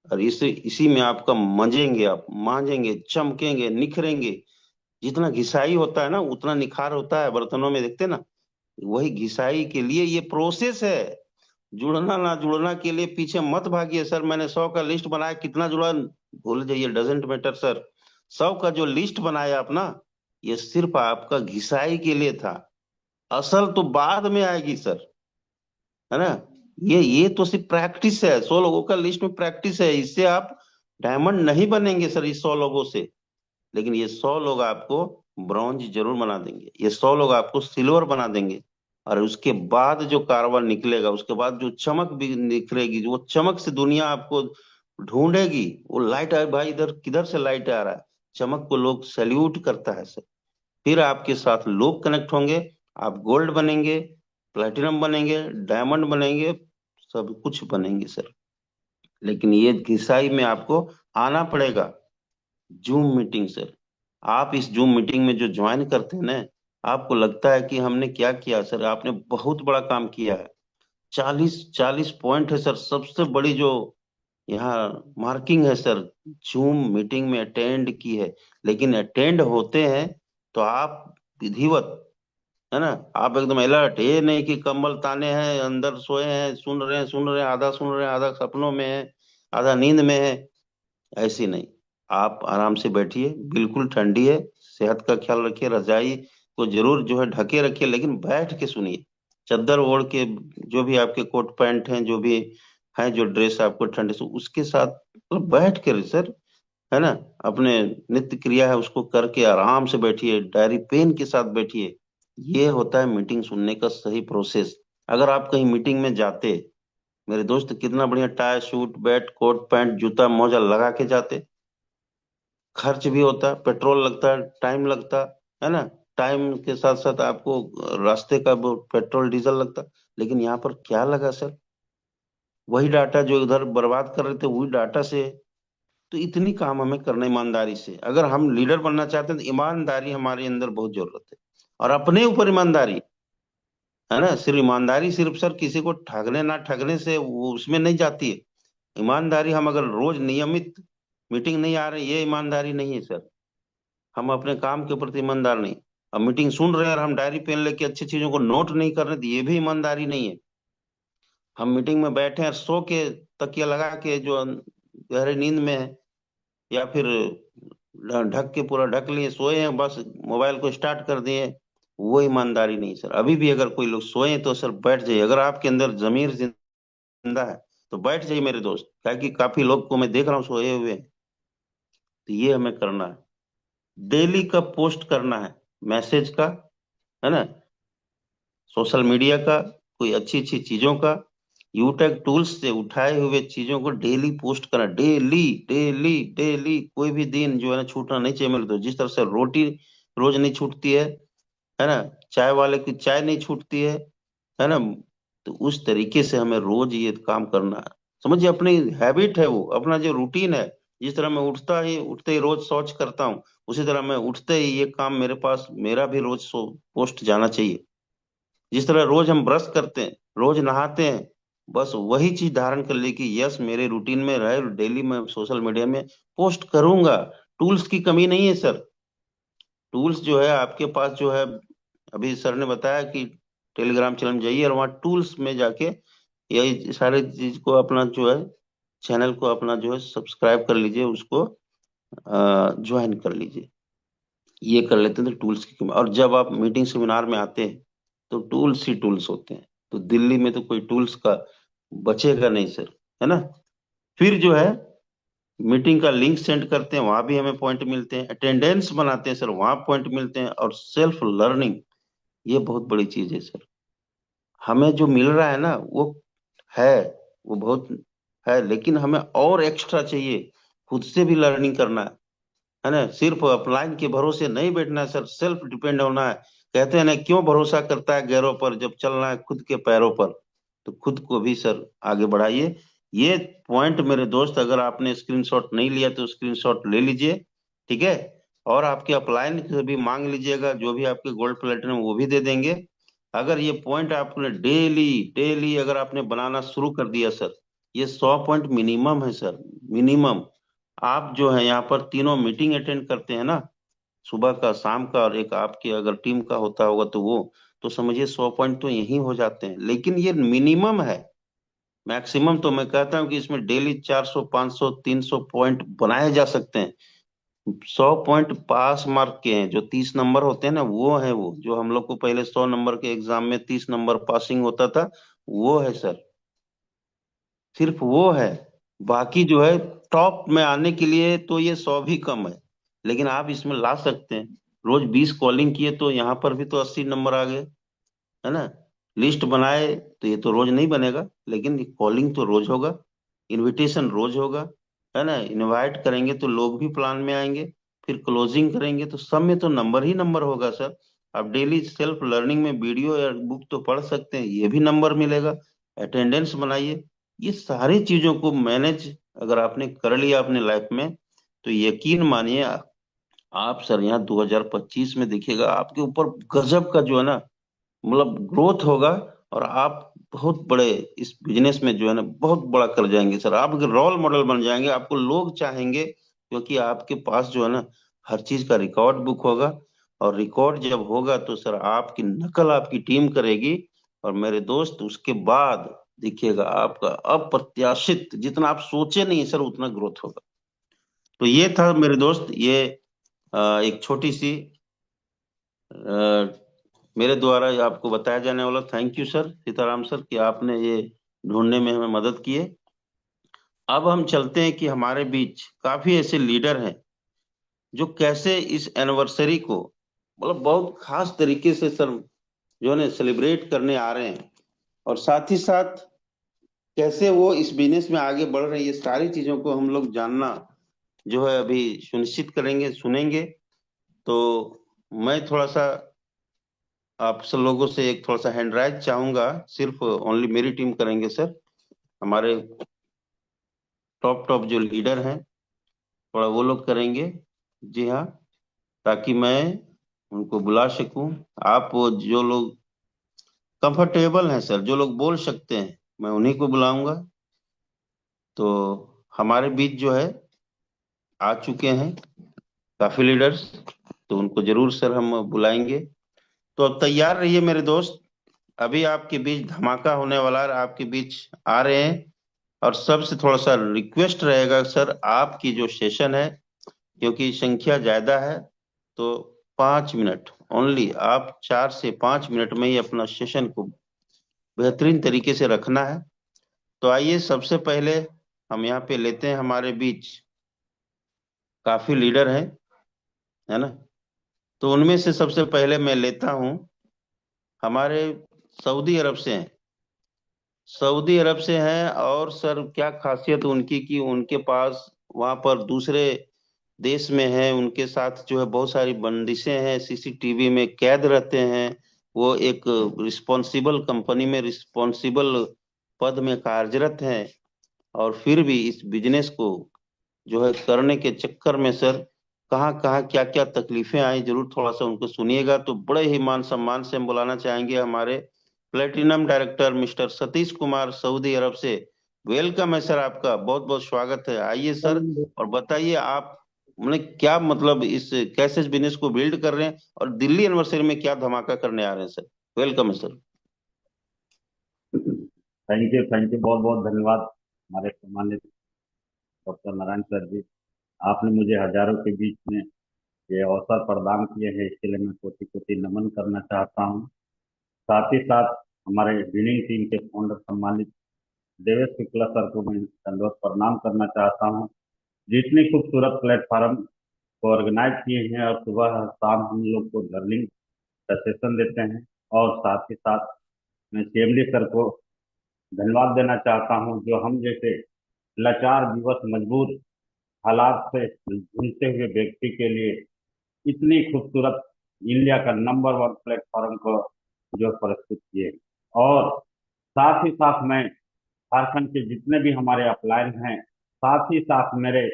[SPEAKER 5] और इसी में आपका मंजेंगे, आप मांजेंगे, चमकेंगे, निखरेंगे। जितना घिसाई होता है ना, उतना निखार होता है, बर्तनों में देखते हैं ना। वही घिसाई के लिए ये प्रोसेस है। जुड़ना ना जुड़ना के लिए पीछे मत भागिए सर, मैंने 100 का लिस्ट बनाया, कितना जुड़ा भूल जाइए, डजेंट मैटर सर। 100 का जो लिस्ट बनाया आप ना, ये सिर्फ आपका घिसाई के लिए था। असल तो बाद में आएगी सर, है ना। ये तो सिर्फ प्रैक्टिस है, 100 लोगों का लिस्ट में प्रैक्टिस है। इससे आप डायमंड नहीं बनेंगे सर इस 100 लोगों से, लेकिन ये 100 लोग आपको ब्रॉन्ज जरूर बना देंगे, ये 100 लोग आपको सिल्वर बना देंगे। और उसके बाद जो कारवां निकलेगा, उसके बाद जो चमक भी निखरेगी, जो वो चमक से दुनिया आपको ढूंढेगी। वो लाइट आए भाई, इधर किधर से लाइट आ रहा है, चमक को लोग सैल्यूट करता है सर। फिर आपके साथ लोग कनेक्ट होंगे, आप गोल्ड बनेंगे, प्लेटिनम बनेंगे, डायमंड बनेंगे, सब कुछ बनेंगे सर। लेकिन ये घिसाई में आपको आना पड़ेगा। जूम मीटिंग सर, आप इस जूम मीटिंग में जो ज्वाइन करते हैं ना, आपको लगता है कि हमने क्या किया सर, आपने बहुत बड़ा काम किया है। 40 पॉइंट है सर, सबसे बड़ी जो यहाँ मार्किंग है सर, जूम मीटिंग में अटेंड की है। लेकिन अटेंड होते हैं तो आप विधिवत, है ना, आप एकदम अलर्ट, ये नहीं कि कंबल ताने हैं, अंदर सोए हैं, सुन रहे हैं, आधा सुन रहे हैं, आधा सपनों में है, आधा नींद में है। ऐसी नहीं, आप आराम से बैठिए, बिल्कुल ठंडी है, सेहत का ख्याल रखिए, रजाई को जरूर जो है ढके रखिए, लेकिन बैठ के सुनिए। चादर ओढ़ के, जो भी आपके कोट पैंट हैं, जो भी है, जो ड्रेस आपको ठंडे से, उसके साथ मतलब बैठ के सर, है ना, अपने नित्य क्रिया है उसको करके आराम से बैठिए, डायरी पेन के साथ बैठिए। ये होता है मीटिंग सुनने का सही प्रोसेस। अगर आप कहीं मीटिंग में जाते, मेरे दोस्त, कितना बढ़िया tie suit belt coat pant जूता मोजा लगा के जाते, खर्च भी होता, पेट्रोल लगता है, टाइम लगता, है ना, टाइम के साथ साथ आपको रास्ते का वो पेट्रोल डीजल लगता। लेकिन यहाँ पर क्या लगा सर, वही डाटा जो उधर बर्बाद कर रहे थे वही डाटा से। तो इतनी काम हमें करना ईमानदारी से, अगर हम लीडर बनना चाहते हैं तो ईमानदारी हमारे अंदर बहुत जरूरत है, और अपने ऊपर ईमानदारी, है ना। सिर्फ ईमानदारी सिर्फ सर किसी को ठगने ना ठगने से वो उसमें नहीं जाती है। ईमानदारी, हम अगर रोज नियमित मीटिंग नहीं आ रही, ये ईमानदारी नहीं है सर। हम अपने काम के प्रति ईमानदार नहीं। अब मीटिंग सुन रहे हैं और हम डायरी पेन लेके अच्छी चीजों को नोट नहीं कर रहे, तो ये भी ईमानदारी नहीं है। हम मीटिंग में बैठे हैं, सो के तकिया लगा के जो गहरे नींद में है, या फिर ढक के पूरा ढक लिए सोए हैं, बस मोबाइल को स्टार्ट कर दिए, वो ईमानदारी नहीं सर। अभी भी अगर कोई लोग सोए हैं तो सर बैठ जाइए, अगर आपके अंदर जमीर जिंदा है तो बैठ जाइए मेरे दोस्त, क्या कि काफी लोग को मैं देख रहा हूँ सोए हुए हैं। तो ये हमें करना है, डेली का पोस्ट करना है, मैसेज का, है ना, सोशल मीडिया का, कोई अच्छी अच्छी चीजों का, यूटेक टूल्स से उठाए हुए चीजों को डेली पोस्ट करना, डेली डेली डेली, कोई भी दिन जो है ना छूटना नहीं चाहिए मेरे। तो जिस तरह से रोटी रोज नहीं छूटती है ना, चाय वाले की चाय नहीं छूटती है ना, तो उस तरीके से हमें रोज ये काम करना है। समझिए, अपनी हैबिट है वो, अपना जो रूटीन है। जिस तरह मैं उठते ही रोज शौच करता हूँ, उसी तरह मैं उठते ही ये काम मेरे पास, मेरा भी रोज पोस्ट जाना चाहिए। जिस तरह रोज हम ब्रश करते हैं, रोज नहाते हैं, बस वही चीज धारण कर ली कि यस मेरे रूटीन में रहे, डेली मैं सोशल मीडिया में पोस्ट करूंगा। टूल्स की कमी नहीं है सर, टूल्स जो है आपके पास जो है, अभी सर ने बताया कि टेलीग्राम चैनल में जाइए और वहाँ टूल्स में जाके यही सारे चीज को अपना जो है, चैनल को अपना जो है सब्सक्राइब कर लीजिए, उसको ज्वाइन कर लीजिए। ये कर लेते हैं तो टूल्स की कमी। और जब आप मीटिंग सेमिनार में आते हैं तो टूल्स ही टूल्स होते हैं, तो दिल्ली में तो कोई टूल्स का बचेगा नहीं सर, है ना। फिर जो है मीटिंग का लिंक सेंड करते हैं, वहां भी हमें पॉइंट मिलते हैं, अटेंडेंस बनाते हैं सर, वहां पॉइंट मिलते हैं, और सेल्फ लर्निंग, ये बहुत बड़ी चीज है सर। हमें जो मिल रहा है ना वो है, वो बहुत है, लेकिन हमें और एक्स्ट्रा चाहिए, खुद से भी लर्निंग करना है ना। सिर्फ अपलाइन के भरोसे नहीं बैठना है सर, सेल्फ डिपेंड होना है। कहते हैं ना, क्यों भरोसा करता है गैरों पर जब चलना है खुद के पैरों पर। तो खुद को भी सर आगे बढ़ाइए। ये पॉइंट मेरे दोस्त, अगर आपने स्क्रीनशॉट नहीं लिया तो स्क्रीनशॉट ले लीजिए, ठीक है। और आपके अपलाइन से भी मांग लीजिएगा, जो भी आपके गोल्ड प्लेटिनम वो भी दे देंगे। अगर ये पॉइंट आपने डेली डेली अगर आपने बनाना शुरू कर दिया सर, ये 100 पॉइंट मिनिमम है सर, मिनिमम। आप जो है यहाँ पर तीनों मीटिंग अटेंड करते हैं ना, सुबह का, शाम का, और एक आपकी अगर टीम का होता होगा तो वो, तो समझिए 100 पॉइंट तो यही हो जाते हैं। लेकिन ये मिनिमम है, मैक्सिमम तो मैं कहता हूँ कि इसमें डेली 400 500 300 पॉइंट बनाए जा सकते हैं। 100 पॉइंट पास मार्क के हैं, जो 30 नंबर होते हैं ना, वो है वो जो हम लोग को पहले 100 नंबर के एग्जाम में 30 नंबर पासिंग होता था, वो है सर, सिर्फ वो है। बाकी जो है टॉप में आने के लिए तो ये 100 भी कम है, लेकिन आप इसमें ला सकते हैं। रोज 20 कॉलिंग किए तो यहाँ पर भी तो 80 नंबर आ गए, है ना। लिस्ट बनाए तो ये तो रोज नहीं बनेगा, लेकिन कॉलिंग तो रोज होगा, इनविटेशन रोज होगा, है ना। इनवाइट करेंगे तो लोग भी प्लान में आएंगे, फिर क्लोजिंग करेंगे तो सब में तो नंबर ही नंबर होगा सर। आप डेली सेल्फ लर्निंग में वीडियो या बुक तो पढ़ सकते हैं, ये भी नंबर मिलेगा। अटेंडेंस बनाइए, ये सारी चीजों को मैनेज अगर आपने कर लिया अपने लाइफ में, तो यकीन मानिए आप सर यहाँ 2025 में देखिएगा आपके ऊपर गजब का जो है ना, मतलब ग्रोथ होगा। और आप बहुत बड़े इस बिजनेस में जो है ना बहुत बड़ा कर जाएंगे सर। आप रोल मॉडल बन जाएंगे, आपको लोग चाहेंगे, क्योंकि आपके पास जो है ना हर चीज का रिकॉर्ड बुक होगा। और रिकॉर्ड जब होगा तो सर आपकी नकल आपकी टीम करेगी। और मेरे दोस्त उसके बाद देखिएगा आपका अप्रत्याशित, जितना आप सोचे नहीं सर उतना ग्रोथ होगा। तो ये था मेरे दोस्त, ये एक छोटी सी मेरे द्वारा आपको बताया जाने वाला। Thank you sir Sitaram sir कि आपने ये ढूंढने में हमें मदद किए। अब हम चलते हैं कि हमारे बीच काफी ऐसे लीडर हैं जो कैसे इस एनिवर्सरी को मतलब बहुत खास तरीके से सर जो है ना सेलिब्रेट करने आ रहे हैं, और साथ ही साथ कैसे वो इस बिजनेस में आगे बढ़ रहे हैं। ये सारी चीजों को हम लोग जानना जो है अभी सुनिश्चित करेंगे, सुनेंगे। तो मैं थोड़ा सा आप सब लोगों से एक थोड़ा सा हैंड राइज चाहूंगा, सिर्फ ओनली मेरी टीम करेंगे सर। हमारे टॉप टॉप जो लीडर हैं थोड़ा वो लोग करेंगे। जी हाँ, ताकि मैं उनको बुला सकूं। आप वो जो लोग कंफर्टेबल हैं सर, जो लोग बोल सकते हैं, मैं उन्हीं को बुलाऊंगा। तो हमारे बीच जो है आ चुके हैं काफी लीडर्स, तो उनको जरूर सर हम बुलाएंगे। तो अब तैयार रहिए मेरे दोस्त, अभी आपके बीच धमाका होने वाला है, आपके बीच आ रहे हैं। और सबसे थोड़ा सा रिक्वेस्ट रहेगा सर, आपकी जो सेशन है क्योंकि संख्या ज्यादा है, तो 5 मिनट ओनली, आप 4 से 5 मिनट में ही अपना सेशन को बेहतरीन तरीके से रखना है। तो आइए सबसे पहले हम यहाँ पे लेते हैं, हमारे बीच काफी लीडर हैं, है ना। तो उनमें से सबसे पहले मैं लेता हूँ हमारे सऊदी अरब से हैं। सऊदी अरब से हैं, और सर क्या खासियत उनकी कि उनके पास वहां पर दूसरे देश में है, उनके साथ जो है बहुत सारी बंदिशें हैं, सीसीटीवी में कैद रहते हैं। वो एक रिस्पॉन्सिबल कंपनी में रिस्पॉन्सिबल पद में कार्यरत हैं, और फिर भी इस बिजनेस को जो है करने के चक्कर में सर कहाँ कहाँ क्या क्या तकलीफें आई, जरूर थोड़ा सा उनको सुनिएगा। तो बड़े ही मान सम्मान से हम बुलाना चाहेंगे हमारे platinum director mister Satish Kumar Saudi Arab से। वेलकम है सर, आपका बहुत बहुत स्वागत है। आइए सर, और बताइए आप ने क्या मतलब इस कैसे इस बिजनेस को बिल्ड कर रहे हैं, और दिल्ली एनिवर्सरी में क्या धमाका करने आ रहे हैं सर। वेलकम है सर।
[SPEAKER 6] थैंक यू बहुत बहुत धन्यवाद हमारे सम्मानित डॉक्टर नारायण सर जी। आपने मुझे हजारों के बीच में ये अवसर प्रदान किए हैं, इसके लिए मैं कोटि कोटि नमन करना चाहता हूँ। साथ ही साथ हमारे विनिंग टीम के फाउंडर सम्मानित देवेश शुक्ला सर को मैं दंडवत प्रणाम करना चाहता हूँ, जितनी खूबसूरत प्लेटफॉर्म को ऑर्गेनाइज किए हैं, और सुबह और शाम हम लोग को लर्निंग का सेशन देते हैं। और साथ ही साथ मैं सीएमडी सर को धन्यवाद देना चाहता हूँ, जो हम जैसे लाचार दिवस मजबूर हालात से जूझते हुए व्यक्ति के लिए इतनी खूबसूरत इंडिया का नंबर 1 प्लेटफॉर्म को जो प्रस्तुत किए। और साथ ही साथ मैं झारखंड के जितने भी हमारे अपलाइन हैं, साथ ही साथ मेरे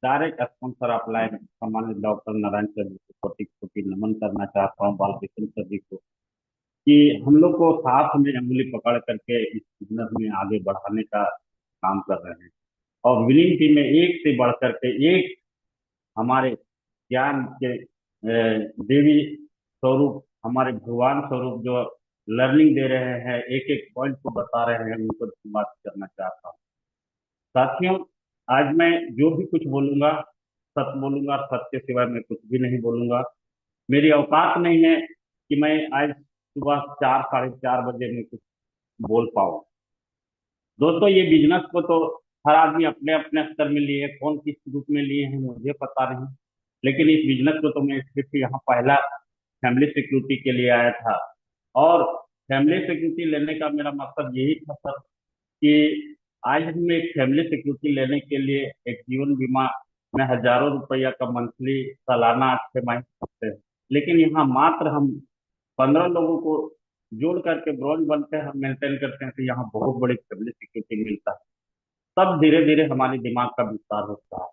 [SPEAKER 6] डायरेक्ट स्पॉन्सर अपलाइन सम्मानित डॉक्टर नारायण सर जी को कोटि कोटि नमन करना चाहता हूँ, बालकृष्ण सर जी को, कि हम लोग को साथ में उंगली पकड़ करके इस बिजनेस में आगे बढ़ाने का काम कर रहे हैं। और विनिंग टीम में एक से बढ़ करके एक हमारे ज्ञान के देवी स्वरूप, हमारे भगवान स्वरूप जो लर्निंग दे रहे हैं, एक एक पॉइंट को बता रहे हैं, उनको बात करना चाहता हूँ। साथियों, आज मैं जो भी कुछ बोलूंगा सच बोलूंगा, सच के सिवाय मैं कुछ भी नहीं बोलूंगा। मेरी औकात नहीं है कि मैं आज सुबह 4 साढ़े 4 बजे में कुछ बोल पाऊँ। दोस्तों, ये बिजनेस को तो हर आदमी अपने अपने स्तर में लिए, कौन किस रूप में लिए हैं मुझे पता नहीं, लेकिन इस बिजनेस को तो मैं सिर्फ यहाँ पहला फैमिली सिक्योरिटी के लिए आया था। और फैमिली सिक्योरिटी लेने का मेरा मकसद यही था सर, कि आज हम एक फैमिली सिक्योरिटी लेने के लिए एक जीवन बीमा में हजारों रुपया का मंथली सालाना 6 माह सकते हैं, लेकिन यहाँ मात्र हम 15 लोगों को जोड़ करके ब्रॉन्ज बनते हैं, मेंटेन करते हैं, तो यहाँ बहुत बड़ी फैमिली सिक्योरिटी मिलता है। तब धीरे धीरे हमारे दिमाग का विस्तार होता है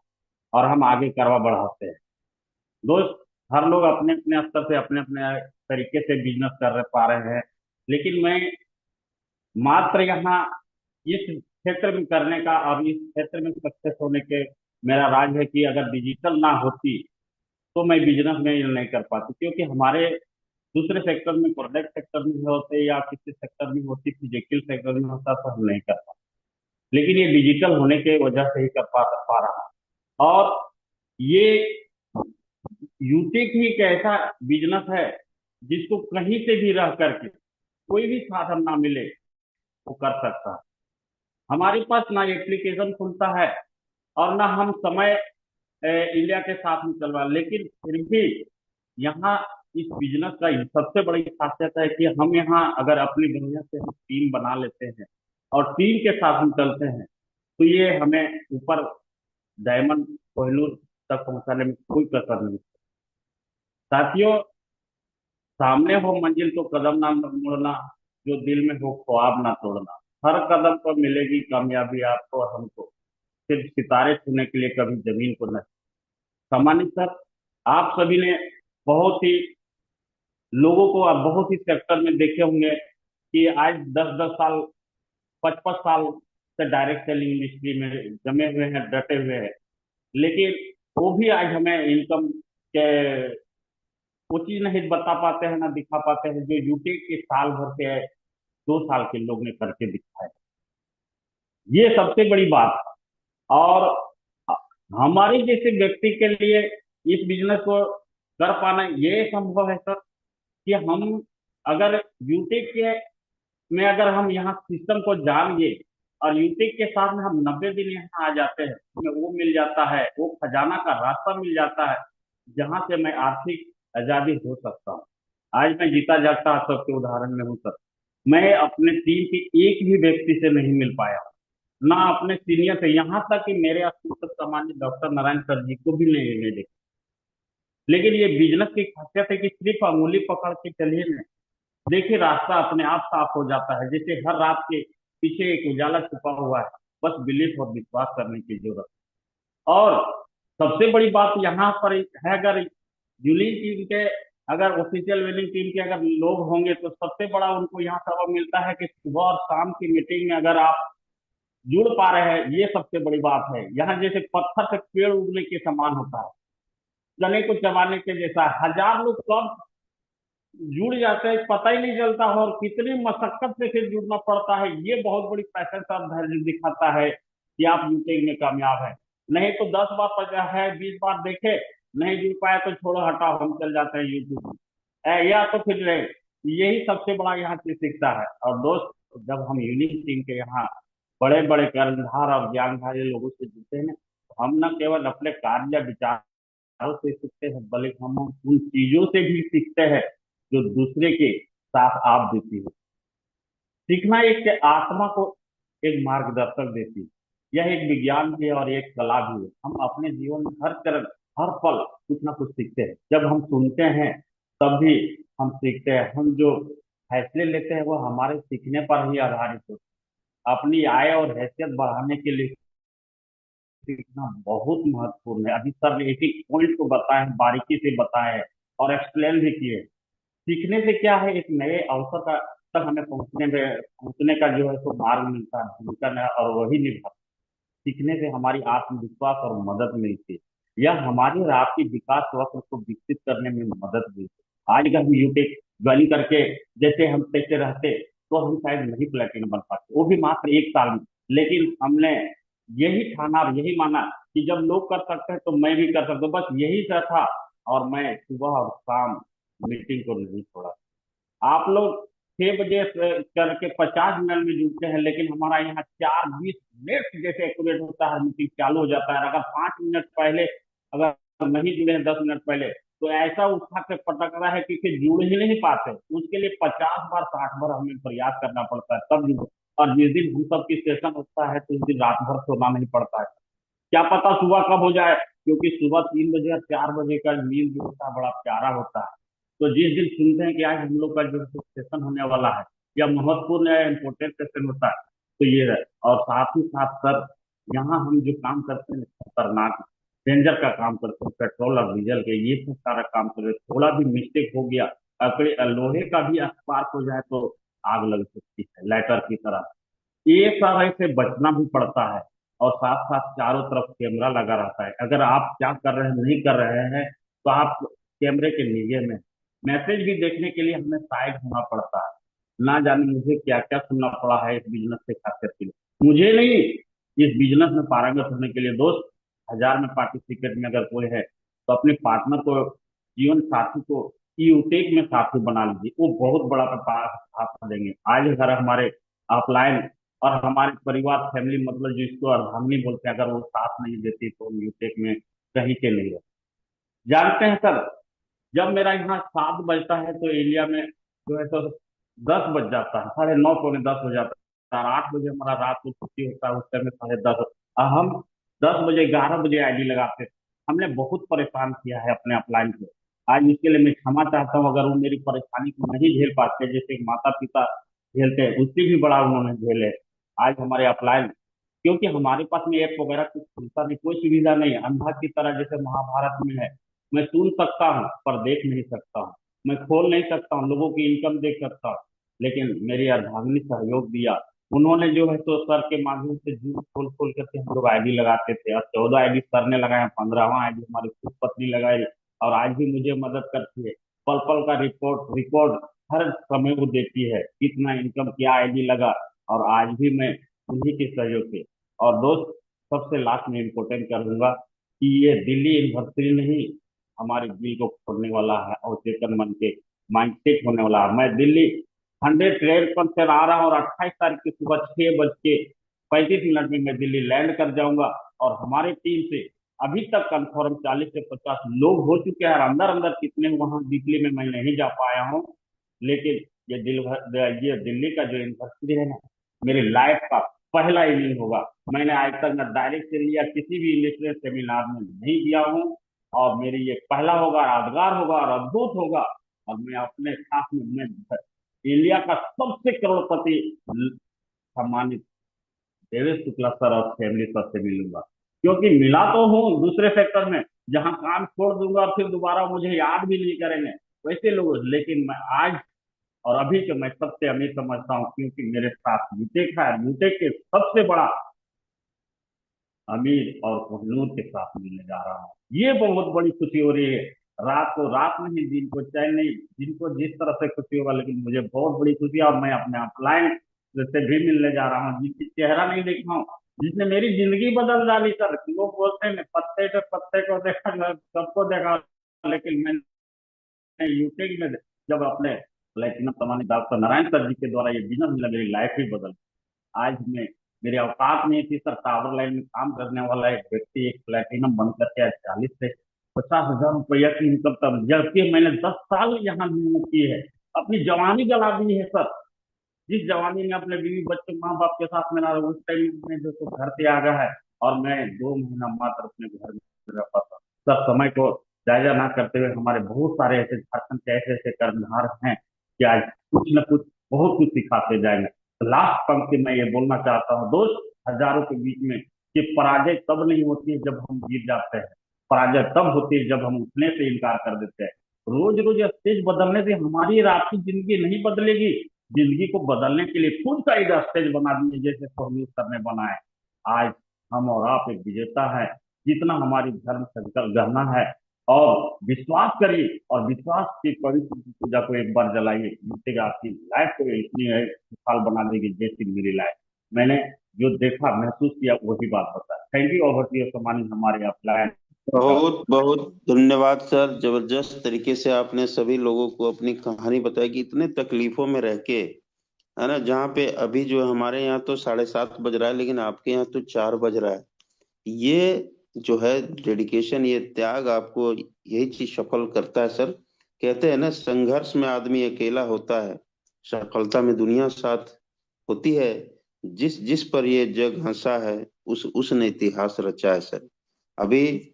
[SPEAKER 6] और हम आगे करवा बढ़ाते हैं। दोस्त, हर लोग अपने अपने स्तर से अपने अपने तरीके से बिजनेस कर पा रहे हैं, लेकिन मैं मात्र यहाँ इस क्षेत्र में करने का और इस क्षेत्र में सक्सेस होने के मेरा राज है कि अगर डिजिटल ना होती तो मैं बिजनेस में ये नहीं कर पाती, क्योंकि हमारे दूसरे सेक्टर में, प्रोडक्ट सेक्टर में होते या किसी सेक्टर में होती, फिजिकल सेक्टर में होता तो हम नहीं कर पाते। लेकिन ये डिजिटल होने के वजह से ही कर पा रहा। और ये यूटेक ही एक ऐसा बिजनेस है जिसको कहीं से भी रह करके कोई भी साधन ना मिले वो कर सकता है। हमारे पास ना एप्लीकेशन खुलता है और ना हम समय इंडिया के साथ में चल रहा, लेकिन फिर भी यहाँ इस बिजनेस का सबसे बड़ी खासियत है कि हम यहाँ अगर अपनी बढ़िया से हम टीम बना लेते हैं और टीम के साथ हम चलते हैं तो ये हमें ऊपर डायमंड कोहिनूर तक पहुंचाने में कोई कसर नहीं। साथियों, सामने हो मंजिल तो कदम ना मुड़ना, जो दिल में हो ख्वाब ना तोड़ना। हर कदम पर मिलेगी कामयाबी आपको और हमको, सिर्फ सितारे छूने के लिए कभी जमीन को नहीं। सम्मानित सर, आप सभी ने बहुत ही लोगों को आप बहुत ही सेक्टर में देखे होंगे कि आज 10-10 साल 5-5 साल से डायरेक्ट सेलिंग इंडस्ट्री में जमे हुए हैं, डटे हुए हैं, लेकिन वो भी आज हमें इनकम के वो चीज नहीं बता पाते हैं, ना दिखा पाते हैं जो यूट्यूब के साल भर के 2 साल के लोग ने करके दिखाया। ये सबसे बड़ी बात है। और हमारे जैसे व्यक्ति के लिए इस बिजनेस को कर पाना ये संभव है सर कि हम अगर यूट्यूब के में अगर हम यहाँ सिस्टम को जान गए और यूट्यूब के साथ में हम 90 दिन यहाँ आ जाते हैं, हमें वो मिल जाता है, वो खजाना का रास्ता मिल जाता है जहां से मैं आर्थिक आजादी हो सकता हूँ। आज मैं जीता जागता सबके उदाहरण में हूँ सर। मैं अपने टीम के एक भी व्यक्ति से नहीं मिल पाया, ना अपने सीनियर से, यहाँ तक कि मेरे अस्पताल सामान्य डॉक्टर नारायण सर जी को भी नहीं मिले। लेकिन ये बिजनेस की खासियत है कि सिर्फ अंगुली पकड़ के चलिए ना, देखिए रास्ता अपने आप साफ हो जाता है। जैसे हर रात के पीछे एक उजाला छुपा हुआ है, बस बिलीफ और विश्वास करने की जरूरत। और सबसे बड़ी बात यहाँ पर है, अगर यूनियन टीम के अगर ऑफिशियल विनिंग टीम के अगर लोग होंगे तो सबसे बड़ा उनको यहाँ सबक मिलता है कि सुबह और शाम की मीटिंग में अगर आप जुड़ पा रहे हैं, ये सबसे बड़ी बात है। यहाँ जैसे पत्थर से पेड़ उगने के समान होता है, चने को चबाने के जैसा। 1000 लोग कब जुड़ जाते हैं पता ही नहीं चलता, और कितनी मशक्कत से फिर जुड़ना पड़ता है। ये बहुत बड़ी पैशन का धैर्य दिखाता है कि आप यूट्यूब में कामयाब है। नहीं तो 10 बार पता है, 20 बार देखे, नहीं जुड़ पाए तो छोड़ो, हटाओ, हम चल जाते हैं यूट्यूब में, या तो फिर रहे। यही सबसे बड़ा यहाँ से सीखता है। और दोस्त, जब हम यूनिक टीम के यहाँ बड़े बड़े कर्णधार और ज्ञानधारी लोगों से जुड़ते हैं ना, तो हम न केवल अपने कार्य या विचारों से सीखते हैं, बल्कि हम उन चीजों से भी सीखते हैं जो दूसरे के साथ आप देती है। सीखना एक आत्मा को एक मार्गदर्शक देती है। यह एक विज्ञान भी है और एक कला भी है। हम अपने जीवन में हर चरण हर पल कुछ ना कुछ सीखते हैं। जब हम सुनते हैं तब भी हम सीखते हैं। हम जो फैसले लेते हैं वो हमारे सीखने पर ही आधारित होते हैं। अपनी आय और हैसियत बढ़ाने के लिए सीखना बहुत महत्वपूर्ण है। अभी सर ने एक एक पॉइंट को बताया है, बारीकी से बताया है और एक्सप्लेन भी किए। सीखने से क्या है, एक नए अवसर का तक हमें पहुंचने का जो है तो मार्ग मिलता है, भूमिका और वही निभा। सीखने से हमारी आत्मविश्वास और मदद मिलती है। यह हमारी और आपकी विकास वक्र को विकसित करने में मदद मिलती है। आज अगर हम यूट्यूब ज्वाइन करके जैसे हम पैसे रहते तो हम शायद नहीं प्लेटिनम बन पाते, वो भी मात्र 1 साल में। लेकिन हमने यही ठाना और यही माना कि जब लोग कर सकते हैं तो मैं भी कर सकता हूँ, बस यही था। और मैं सुबह और शाम मीटिंग को नहीं छोड़ा। आप लोग 6 बजे करके 50 मिनट में जुड़ते हैं, लेकिन हमारा यहाँ 4:20 जैसे एक्यूरेट होता है, मीटिंग चालू हो जाता है। अगर 5 मिनट पहले अगर नहीं जुड़े हैं 10 मिनट पहले, तो ऐसा उठा के पटक रहा है कि फिर जुड़ ही नहीं पाते। उसके लिए 50 बार 60 बार हमें प्रयास करना पड़ता है तब जुड़ो। और जिस दिन हम सब की सेशन होता है तो उस दिन रात भर सोना नहीं पड़ता है। क्या पता सुबह कब हो जाए, क्योंकि सुबह 3 बजे और 4 बजे का नींद जो होता है बड़ा प्यारा होता है। तो जिस दिन सुनते हैं कि आज हम लोग का जो सेशन होने वाला है या महत्वपूर्ण या इम्पोर्टेंट सेशन होता है तो ये है। और साथ ही साथ सर, यहाँ हम जो काम करते हैं खतरनाक डेंजर का काम करते हैं, पेट्रोल और डीजल के ये सब सारा काम कर रहे हैं। थोड़ा भी मिस्टेक हो गया, अगर लोहे का भी स्पार्क हो जाए तो आग लग सकती है लाइटर की तरह। ये सब से बचना भी पड़ता है। और साथ साथ चारों तरफ कैमरा लगा रहता है, अगर आप क्या कर रहे हैं नहीं कर रहे हैं तो आप कैमरे के नीचे में मैसेज भी देखने के लिए हमें साइड होना पड़ता है। ना जाने मुझे क्या क्या सुनना पड़ा है इस बिजनेस से खासियत के लिए, मुझे नहीं, इस बिजनेस में पारंगत होने के लिए। दोस्त, 1000 में पार्टिसिपेट में अगर कोई है तो अपने पार्टनर को, जीवन साथी को यूटेक में साथी बना लीजिए, वो बहुत बड़ा साथ देंगे। आज अगर हमारे ऑफलाइन और हमारे परिवार फैमिली मतलब जो इसको अर्धांगिनी बोलते हैं, अगर वो साथ नहीं देती तो हम यूटेक में कहीं के नहीं रहे। जानते हैं सर, जब मेरा यहाँ 7 बजता है तो इंडिया में जो है तो 10 बज जाता है, 9:30 पौने 10 हो जाता है। और 8 बजे हमारा रात को छुट्टी होता है, उस टाइम में 10:30। और हम 10 बजे 11 बजे आईडी लगाते थे। हमने बहुत परेशान किया है अपने अपलाइन को। आज इसके लिए मैं क्षमा चाहता हूँ, अगर वो मेरी परेशानी को नहीं झेल पाते जैसे माता पिता झेलते हैं, उससे भी बड़ा उन्होंने झेले। आज हमारे अपलाइन, क्योंकि हमारे पास में ऐप वगैरह कुछ सुविधा नहीं, कोई सुविधा नहीं है, अंधा की तरह जैसे महाभारत में है। मैं सुन सकता हूँ पर देख नहीं सकता हूँ, मैं खोल नहीं सकता हूँ, लोगों की इनकम देख सकता हूँ। लेकिन मेरी अर्धांगिनी सहयोग दिया, उन्होंने जो है तो सर के माध्यम से जूम खोल खोल करके हम लोग आईडी लगाते थे। और 14 आईडी सर ने लगाया, 15वां आईडी हमारी खुद पत्नी लगाई, और आज भी मुझे मदद करती है। पल पल का रिकॉर्ड हर समय वो देती है, कितना इनकम क्या आईडी लगा। और आज भी मैं उन्हीं के सहयोग से। और दोस्त, सबसे लास्ट में इम्पोर्टेंट करूंगा कि ये दिल्ली यूनिवर्सिटी नहीं हमारे दिल को खोलने वाला है और चेतन मन के माइंडसेट होने वाला है। मैं दिल्ली 100 से आ रहा हूँ और 28 तारीख की सुबह 6:35 में मैं दिल्ली लैंड कर जाऊंगा। और हमारी टीम से अभी तक कंफर्म 40 से 50 लोग हो चुके हैं। और अंदर अंदर कितने वहां दिल्ली में मैं नहीं जा पाया हूँ। लेकिन ये दिल्ली का जो यूनिवर्सिटी है ना, मेरी लाइफ का पहला इवेंट होगा। मैंने आज तक न डायरेक्ट से लिया, किसी भी इंडस्ट्रियल सेमिनार में नहीं दिया हूँ। और मेरी ये पहला होगा, यादगार होगा और अद्भुत होगा। और मैं अपने साथ में मैं इंडिया का सबसे करोड़पति सम्मानित देवेश शुक्ला सर और फैमिली सर से मिलूंगा, क्योंकि मिला तो हूँ दूसरे सेक्टर में जहां काम छोड़ दूंगा और फिर दोबारा मुझे याद भी नहीं करेंगे वैसे लोग। लेकिन मैं आज और अभी के मैं सबसे अमीर समझता हूँ, क्योंकि मेरे साथ यूटेक है। यूटेक के सबसे बड़ा अमीर और कोहिनूर के साथ मिलने जा रहा हूँ, ये बहुत बड़ी खुशी हो रही है। रात को रात नहीं, दिन को चैन नहीं, जिनको जिस तरह से खुशी होगा, लेकिन मुझे बहुत बड़ी खुशी है। और मैं अपने अपलाइन से भी मिलने जा रहा हूँ, जिसकी चेहरा नहीं देखा हूँ, जिसने मेरी जिंदगी बदल डाली। सर, लोग बोलते हैं पत्ते पे पत्ते को देखा, सबको देखा, लेकिन मैंने यूटेक में जब अपने प्लेटिनम सम्मानित डॉक्टर नारायण सर जी के द्वारा ये बिजनेस मिला, मेरी लाइफ ही बदल। आज मैं, मेरी औकात नहीं थी सर, टावर लाइन में काम करने वाला एक व्यक्ति एक प्लेटिनम बन करके आज 40 से 50 हजार रुपया की इनकम तक, जबकि मैंने 10 साल यहाँ मेहनत की है, अपनी जवानी जला दी है सर। जिस जवानी में अपने बीवी बच्चे माँ बाप के साथ में ना रहा, उस टाइम में जो तो घर से आ गया है। और मैं 2 महीना मात्र अपने घर में रह पाता सर। समय को जायजा ना करते हुए हमारे बहुत सारे ऐसे झारखंड के ऐसे ऐसे कर्मधार हैं कि आज कुछ न कुछ बहुत कुछ सिखाते जाएंगे। तो लास्ट पंक्ति में ये बोलना चाहता हूँ दोस्त, हजारों के बीच में, कि पराजय तब नहीं होती है जब हम जीत जाते हैं, पराजय तब होती है जब हम उठने से इनकार कर देते हैं। रोज रोज स्टेज बदलने से हमारी और आपकी जिंदगी नहीं बदलेगी। जिंदगी को बदलने के लिए खुद का एक स्टेज बना दिए, जैसे कोहनीर सर ने बनाए। आज हम और आप एक विजेता है। जितना हमारी धर्म संकल्प गहना है, और विश्वास करिए, और विश्वास की पवित्र पूजा को एक बार जलाइए, जिससे आपकी लाइफ को इतनी खुशहाल बना देगी जैसी मेरी लाइफ। मैंने जो देखा महसूस किया वही बात बता। Thank you. Over to your सम्मानित हमारे अपलाइन।
[SPEAKER 5] बहुत बहुत धन्यवाद सर, जबरदस्त तरीके से आपने सभी लोगों को अपनी कहानी बताई कि इतने तकलीफों में रह के, है ना, जहाँ पे अभी जो हमारे यहाँ तो 7:30 बज रहा है, लेकिन आपके यहाँ तो 4 बज रहा है। ये जो है डेडिकेशन, ये त्याग आपको यही चीज सफल करता है सर। कहते हैं ना, संघर्ष में आदमी अकेला होता है, सफलता में दुनिया साथ होती है। जिस जिस पर ये जग हंसा है, उसने इतिहास रचा है सर। अभी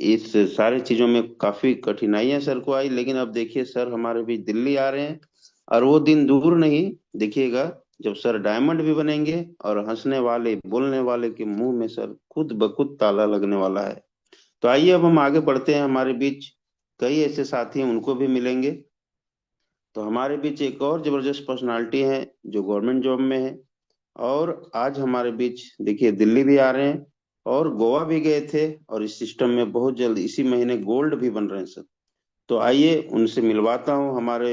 [SPEAKER 5] इस सारी चीजों में काफी कठिनाइयां सर को आई, लेकिन अब देखिए सर हमारे भी दिल्ली आ रहे हैं, और वो दिन दूर नहीं, देखिएगा जब सर डायमंड भी बनेंगे और हंसने वाले बोलने वाले के मुंह में सर खुद ब खुद ताला लगने वाला है। तो आइए अब हम आगे बढ़ते हैं। हमारे बीच कई ऐसे साथी हैं, उनको भी मिलेंगे। तो हमारे बीच एक और जबरदस्त पर्सनालिटी है जो गवर्नमेंट जॉब में है, और आज हमारे बीच देखिए दिल्ली भी आ रहे हैं और गोवा भी गए थे, और इस सिस्टम में बहुत जल्द इसी महीने गोल्ड भी बन रहे हैं सर। तो आइए उनसे मिलवाता हूँ। हमारे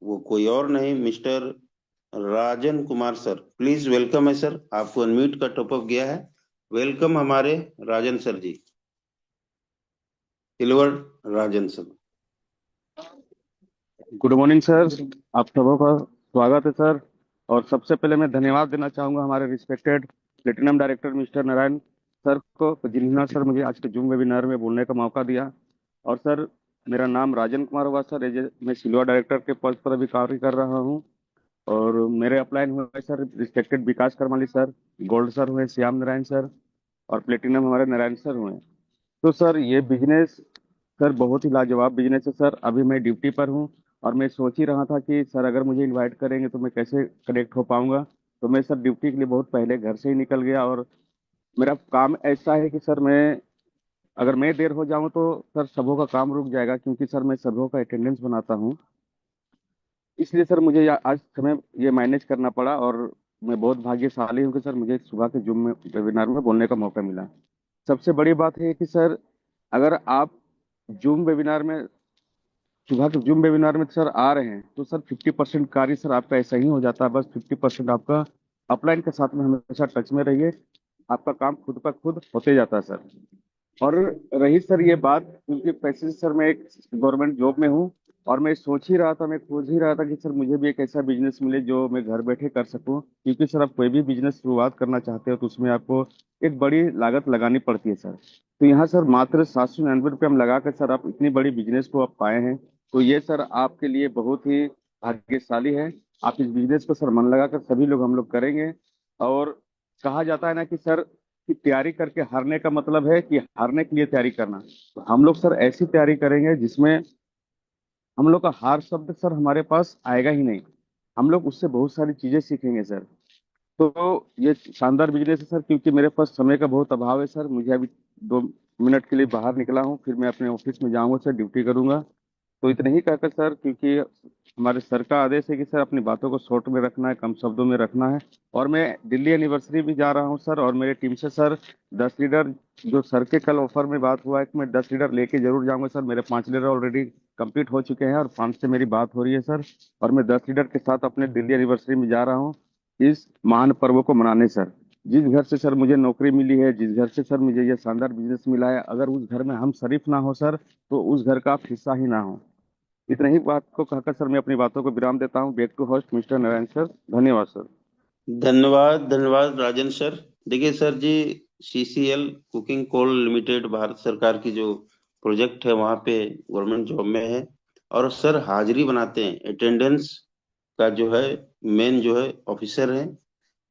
[SPEAKER 5] वो कोई और नहीं, mister Rajan Kumar sir, please welcome है सर। आपको अनम्यूट का टॉपअप गया है। वेलकम हमारे राजन सर जी, सिल्वर राजन सर।
[SPEAKER 7] गुड मॉर्निंग सर, आप सबों का स्वागत है सर। और सबसे पहले मैं धन्यवाद देना चाहूंगा हमारे respected platinum director mister Narayan sir को, जिन्होंने सर मुझे आज के जूम वेबिनार में बोलने का मौका दिया। और सर, मेरा नाम राजन कुमार हुआ सर। मैं सिल्वर डायरेक्टर के पद पर अभी कार्य कर रहा हूँ। और मेरे अपलाइन हुए हैं सर रिस्पेक्टेड विकास करमाली सर, गोल्ड सर हुए श्याम नारायण सर, और प्लेटिनम हमारे नारायण सर हुए। तो सर ये बिजनेस सर बहुत ही लाजवाब बिजनेस है सर। अभी मैं ड्यूटी पर हूँ और मैं सोच ही रहा था कि सर अगर मुझे इनवाइट करेंगे तो मैं कैसे कनेक्ट हो पाऊंगा। तो मैं सर ड्यूटी के लिए बहुत पहले घर से ही निकल गया। और मेरा काम ऐसा है कि सर मैं अगर मैं देर हो जाऊं तो सर सबों का काम रुक जाएगा, क्योंकि सर मैं सबों का अटेंडेंस बनाता हूं। इसलिए सर मुझे आज समय ये मैनेज करना पड़ा। और मैं बहुत भाग्यशाली हूँ कि सर मुझे सुबह के जूम में वेबिनार में बोलने का मौका मिला। सबसे बड़ी बात है कि सर अगर आप जूम वेबिनार में सुबह के जूम वेबिनार में सर आ रहे हैं तो सर 50% कार्य सर आपका ऐसा ही हो जाता है। बस 50% आपका अपलाइन के साथ में हमेशा टच में रहिए, आपका काम खुद पर खुद होते जाता है सर। और रही सर ये बात, क्योंकि पैसे से सर मैं एक गवर्नमेंट जॉब में हूँ और मैं सोच ही रहा था, मैं खोज ही रहा था कि सर मुझे भी एक ऐसा बिजनेस मिले जो मैं घर बैठे कर सकूं। क्योंकि सर आप कोई भी बिजनेस शुरुआत करना चाहते हो तो उसमें आपको एक बड़ी लागत लगानी पड़ती है सर। तो यहाँ सर मात्र 799 रुपये हम लगा कर सर आप इतनी बड़ी बिजनेस को आप पाए हैं। तो ये सर आपके लिए बहुत ही भाग्यशाली है। आप इस बिजनेस को सर मन लगाकर सभी लोग हम लोग करेंगे। और कहा जाता है ना कि सर की तैयारी करके हारने का मतलब है कि हारने के लिए तैयारी करना। तो हम लोग सर ऐसी तैयारी करेंगे जिसमें हम लोग का हार शब्द सर हमारे पास आएगा ही नहीं। हम लोग उससे बहुत सारी चीजें सीखेंगे सर। तो ये शानदार बिजनेस है सर। क्योंकि मेरे पास समय का बहुत अभाव है सर, मुझे अभी 2 मिनट के लिए बाहर निकला हूँ, फिर मैं अपने ऑफिस में जाऊंगा सर, ड्यूटी करूंगा। तो इतना ही कहकर सर, क्योंकि हमारे सर का आदेश है कि सर अपनी बातों को शॉर्ट में रखना है, कम शब्दों में रखना है। और मैं दिल्ली एनिवर्सरी भी जा रहा हूँ सर, और मेरे टीम से सर 10 लीडर, जो सर के कल ऑफर में बात हुआ है कि मैं 10 लीडर लेके जरूर जाऊंगा सर। मेरे 5 लीडर ऑलरेडी कंप्लीट हो चुके हैं और 5 से मेरी बात हो रही है सर। और मैं 10 लीडर के साथ अपने दिल्ली एनिवर्सरी में जा रहा हूँ इस महान पर्व को मनाने सर। जिस घर से सर मुझे नौकरी मिली है, जिस घर से सर मुझे ये शानदार बिजनेस मिला है, अगर उस घर में हम शरीफ ना हो सर तो उस घर का आप हिस्सा ही ना हो। इतना ही बात को कहकर सर मैं अपनी बातों को विराम देता हूँ। Back to host mister Narayan sir. धन्यवाद सर।
[SPEAKER 5] धन्यवाद, धन्यवाद राजन सर। देखिए sir ji, CCL coking coal limited Bharat सरकार की जो प्रोजेक्ट है वहाँ पे गवर्नमेंट जॉब में है, और सर हाजिरी बनाते हैं, अटेंडेंस का जो है मेन जो है ऑफिसर है,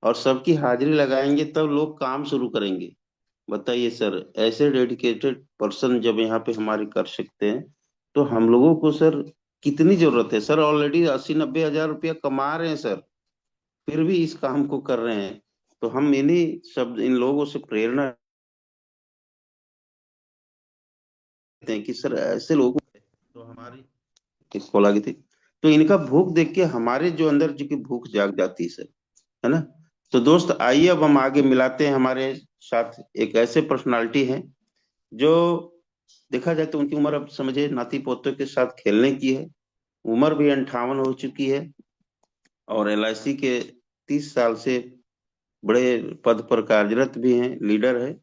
[SPEAKER 5] और सबकी हाजिरी लगाएंगे तब लोग काम शुरू करेंगे। बताइए सर, ऐसे डेडिकेटेड पर्सन जब यहाँ पे हमारे कर सकते हैं तो हम लोगों को सर कितनी जरूरत है सर। ऑलरेडी 80-90 हजार रुपया कमा रहे हैं सर, फिर भी इस काम को कर रहे हैं। तो हम इन्हीं शब्द इन लोगों से प्रेरणा लेते हैं कि सर ऐसे लोगों तो हमारी किसको लगी थी, तो इनका भूख देख के हमारे जो अंदर जो की भूख जाग जाती है सर, है ना। तो दोस्त आइए अब हम आगे मिलाते हैं। हमारे साथ एक ऐसे पर्सनालिटी हैं जो देखा जाए तो उनकी उम्र अब समझे नाती पोतों के साथ खेलने की है। उम्र भी 58 हो चुकी है, और एलआईसी के 30 साल से बड़े पद पर कार्यरत भी हैं, लीडर है।